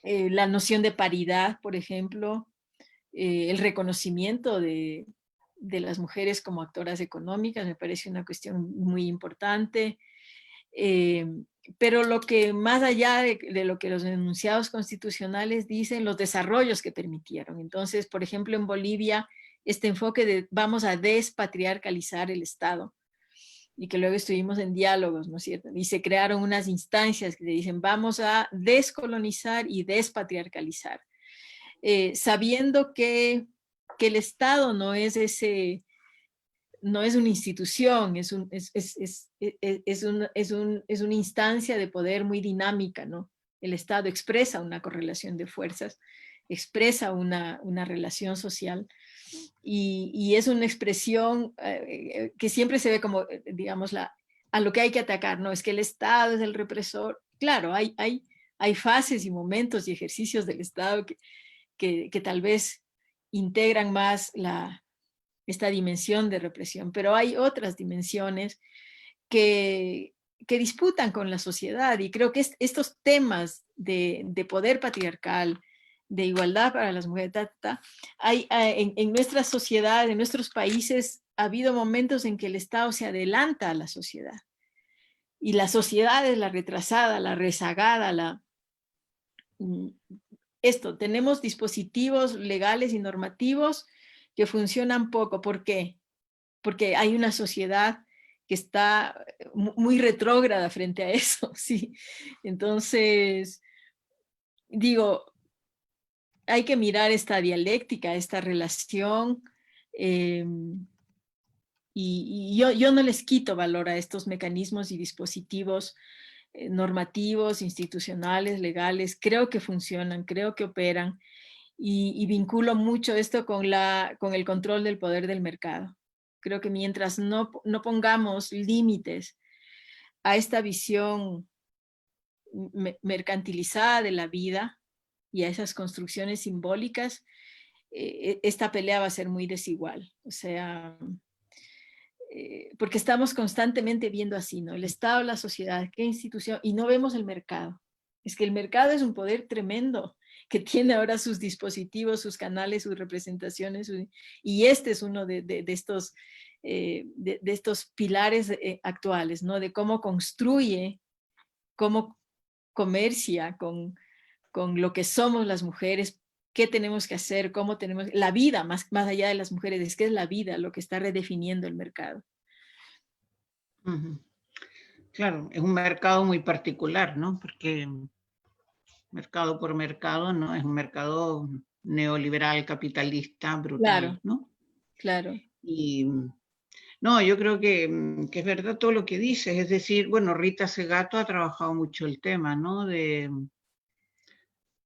La noción de paridad, por ejemplo, el reconocimiento de las mujeres como actoras económicas, me parece una cuestión muy importante. Pero lo que más allá de lo que los enunciados constitucionales dicen, los desarrollos que permitieron. Entonces, por ejemplo, en Bolivia, este enfoque de vamos a despatriarcalizar el Estado, y que luego estuvimos en diálogos, ¿no es cierto? Y se crearon unas instancias que dicen vamos a descolonizar y despatriarcalizar, sabiendo que el Estado no es ese... no es una institución, es una instancia de poder muy dinámica, ¿no? El Estado expresa una correlación de fuerzas, expresa una relación social y es una expresión que siempre se ve como, digamos, a lo que hay que atacar, ¿no? Es que el Estado es el represor. Claro, hay fases y momentos y ejercicios del Estado que tal vez integran más esta dimensión de represión, pero hay otras dimensiones que disputan con la sociedad, y creo que estos temas de poder patriarcal, de igualdad para las mujeres, en nuestra sociedad, en nuestros países, ha habido momentos en que el Estado se adelanta a la sociedad, y la sociedad es la retrasada, la rezagada, tenemos dispositivos legales y normativos que funcionan poco. ¿Por qué? Porque hay una sociedad que está muy retrógrada frente a eso, ¿sí? Entonces, digo, hay que mirar esta dialéctica, esta relación, y yo no les quito valor a estos mecanismos y dispositivos normativos, institucionales, legales. Creo que funcionan, creo que operan, y vinculo mucho esto con el control del poder del mercado. Creo que mientras no pongamos límites a esta visión mercantilizada de la vida y a esas construcciones simbólicas, esta pelea va a ser muy desigual. O sea, porque estamos constantemente viendo así, ¿no? El Estado, la sociedad, qué institución, y no vemos el mercado. Es que el mercado es un poder tremendo que tiene ahora sus dispositivos, sus canales, sus representaciones, y este es uno de estos pilares actuales, ¿no? De cómo construye, cómo comercia con lo que somos las mujeres, qué tenemos que hacer, cómo tenemos, la vida más allá de las mujeres, es que es la vida lo que está redefiniendo el mercado. Claro, es un mercado muy particular, ¿no? Porque mercado por mercado, ¿no? Es un mercado neoliberal, capitalista, brutal, claro, ¿no? Claro. Y no, yo creo que es verdad todo lo que dices, es decir, bueno, Rita Segato ha trabajado mucho el tema, ¿no?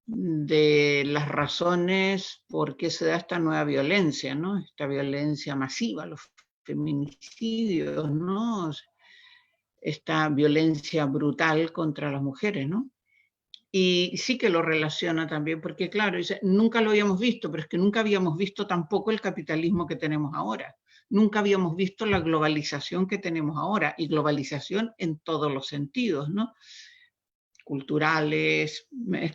De las razones por qué se da esta nueva violencia, ¿no? Esta violencia masiva, los feminicidios, ¿no? Esta violencia brutal contra las mujeres, ¿no? Y sí que lo relaciona también, porque claro, dice, nunca lo habíamos visto, pero es que nunca habíamos visto tampoco el capitalismo que tenemos ahora. Nunca habíamos visto la globalización que tenemos ahora, y globalización en todos los sentidos, ¿no? Culturales,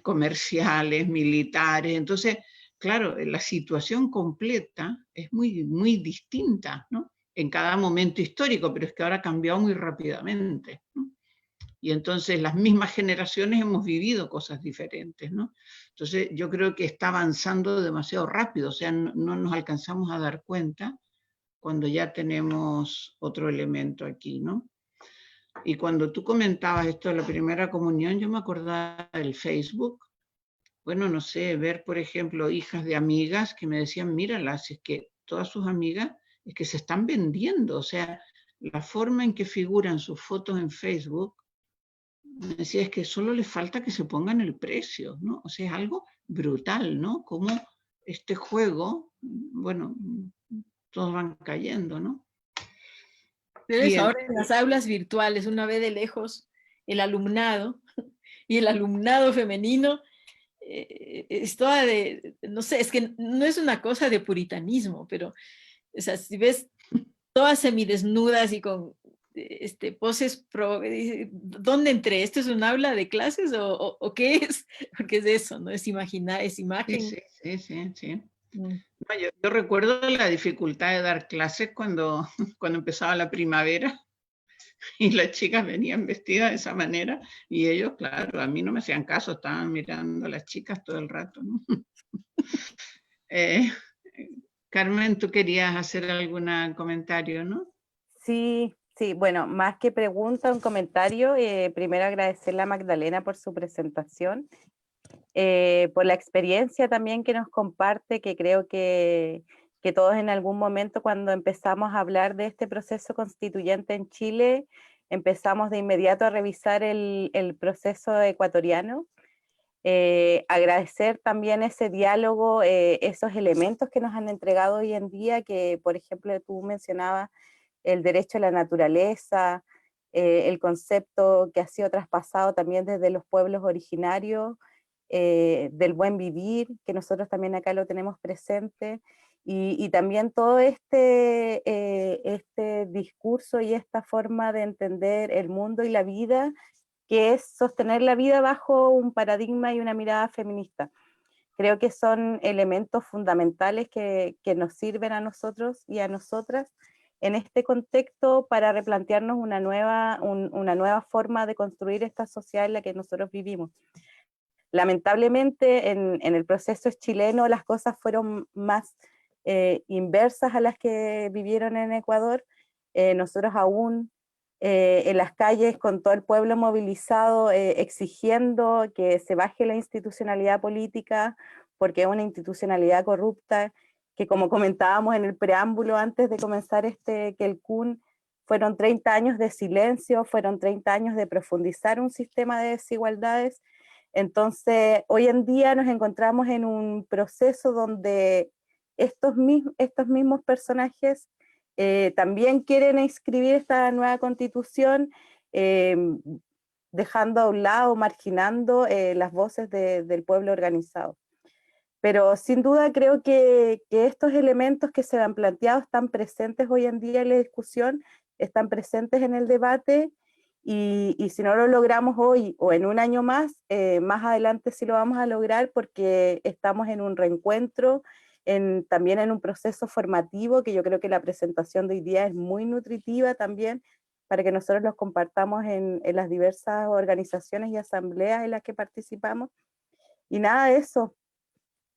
comerciales, militares. Entonces, claro, la situación completa es muy, muy distinta, ¿no? En cada momento histórico, pero es que ahora ha cambiado muy rápidamente, ¿no? Y entonces las mismas generaciones hemos vivido cosas diferentes, ¿no? Entonces yo creo que está avanzando demasiado rápido, o sea, no nos alcanzamos a dar cuenta cuando ya tenemos otro elemento aquí, ¿no? Y cuando tú comentabas esto de la primera comunión, yo me acordaba del Facebook. Bueno, no sé, ver, por ejemplo, hijas de amigas que me decían, míralas, es que todas sus amigas es que se están vendiendo, o sea, la forma en que figuran sus fotos en Facebook, me decía, es que solo les falta que se pongan el precio, ¿no? O sea, es algo brutal, ¿no? Como este juego, bueno, todos van cayendo, ¿no? Pero eso, Bien. ahora en las aulas virtuales, una vez de lejos, el alumnado y el alumnado femenino es toda de, no sé, es que no es una cosa de puritanismo, pero, o sea, si ves todas semidesnudas y con poses, ¿dónde entré? ¿Esto es un aula de clases o qué es? Porque es eso, ¿no? Es imaginar, es Sí, imagen. sí. No, yo recuerdo la dificultad de dar clases cuando empezaba la primavera y las chicas venían vestidas de esa manera y ellos, claro, a mí no me hacían caso, estaban mirando a las chicas todo el rato, ¿no? Carmen, tú querías hacer algún comentario, ¿no? Sí, sí, bueno, más que pregunta, un comentario. Primero agradecerle a Magdalena por su presentación, por la experiencia también que nos comparte, que creo que todos en algún momento cuando empezamos a hablar de este proceso constituyente en Chile, empezamos de inmediato a revisar el proceso ecuatoriano. Agradecer también ese diálogo, esos elementos que nos han entregado hoy en día, que por ejemplo tú mencionabas el derecho a la naturaleza, el concepto que ha sido traspasado también desde los pueblos originarios, del buen vivir, que nosotros también acá lo tenemos presente, y también todo este discurso y esta forma de entender el mundo y la vida, que es sostener la vida bajo un paradigma y una mirada feminista. Creo que son elementos fundamentales que nos sirven a nosotros y a nosotras en este contexto para replantearnos una nueva forma de construir esta sociedad en la que nosotros vivimos. Lamentablemente en el proceso chileno las cosas fueron más inversas a las que vivieron en Ecuador. Nosotros aún en las calles con todo el pueblo movilizado exigiendo que se baje la institucionalidad política porque es una institucionalidad corrupta que, como comentábamos en el preámbulo antes de comenzar que el CUN, fueron 30 años de silencio, fueron 30 años de profundizar un sistema de desigualdades. Entonces, hoy en día nos encontramos en un proceso donde estos mismos personajes también quieren inscribir esta nueva constitución, dejando a un lado, marginando las voces del pueblo organizado. Pero sin duda creo que estos elementos que se han planteado están presentes hoy en día en la discusión, están presentes en el debate, y si no lo logramos hoy o en un año más adelante sí lo vamos a lograr, porque estamos en un reencuentro, también en un proceso formativo, que yo creo que la presentación de hoy día es muy nutritiva también, para que nosotros los compartamos en las diversas organizaciones y asambleas en las que participamos. Y nada, eso,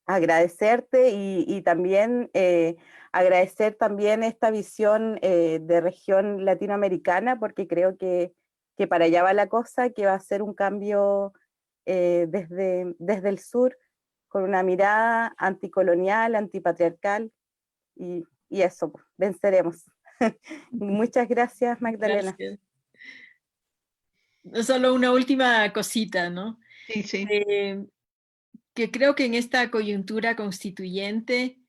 agradecerte y también agradecer también esta visión de región latinoamericana, porque creo que para allá va la cosa, que va a ser un cambio desde el sur, con una mirada anticolonial, antipatriarcal, y eso, venceremos. Muchas gracias, Magdalena. Gracias. Solo una última cosita, ¿no? Sí. Que creo que en esta coyuntura constituyente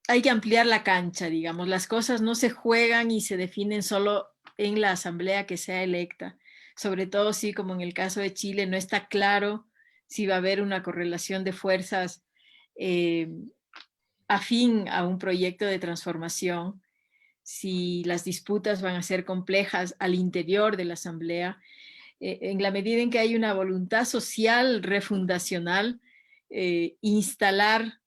hay que ampliar la cancha, digamos. Las cosas no se juegan y se definen solo en la asamblea que sea electa. Sobre todo si, como en el caso de Chile, no está claro si va a haber una correlación de fuerzas afín a un proyecto de transformación, si las disputas van a ser complejas al interior de la asamblea. En la medida en que hay una voluntad social refundacional, instalar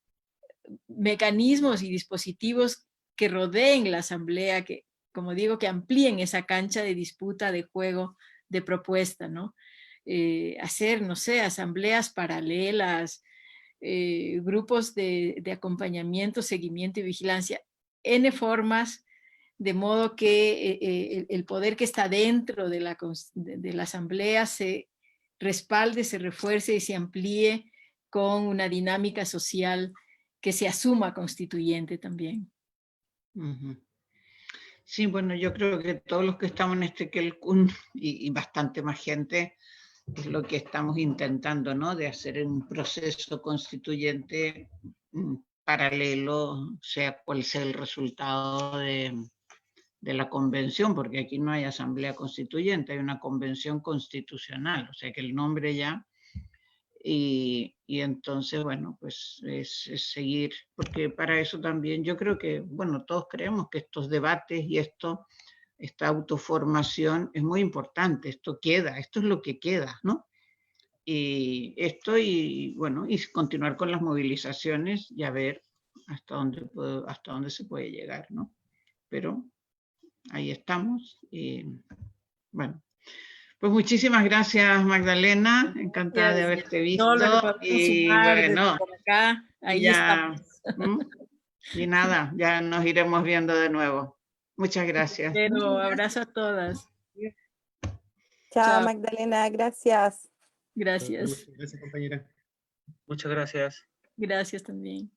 mecanismos y dispositivos que rodeen la asamblea, que, como digo, que amplíen esa cancha de disputa, de juego, de propuesta, ¿no? Hacer, no sé, asambleas paralelas, grupos de acompañamiento, seguimiento y vigilancia, N formas, de modo que el poder que está dentro de la asamblea se respalde, se refuerce y se amplíe con una dinámica social que se asuma constituyente también. Ujú. Sí, bueno, yo creo que todos los que estamos en este Kelkun y bastante más gente, es lo que estamos intentando, ¿no? De hacer un proceso constituyente paralelo, sea cual sea el resultado de la convención, porque aquí no hay asamblea constituyente, hay una convención constitucional, o sea que el nombre ya, y entonces, bueno, pues es seguir, porque para eso también yo creo que, bueno, todos creemos que estos debates y esta autoformación es muy importante, esto es lo que queda, ¿no? Y esto y bueno, y continuar con las movilizaciones y a ver hasta dónde se puede llegar, ¿no? Pero ahí estamos y bueno, pues muchísimas gracias Magdalena, encantada de haberte visto. Todo lo que podemos Y sumar desde bueno, por acá, ahí ya, estamos. y nada, ya nos iremos viendo de nuevo. Muchas gracias. Pero abrazo a todas. Chao, Chao. Magdalena, gracias. Gracias. Gracias, compañera. Muchas gracias. Gracias también.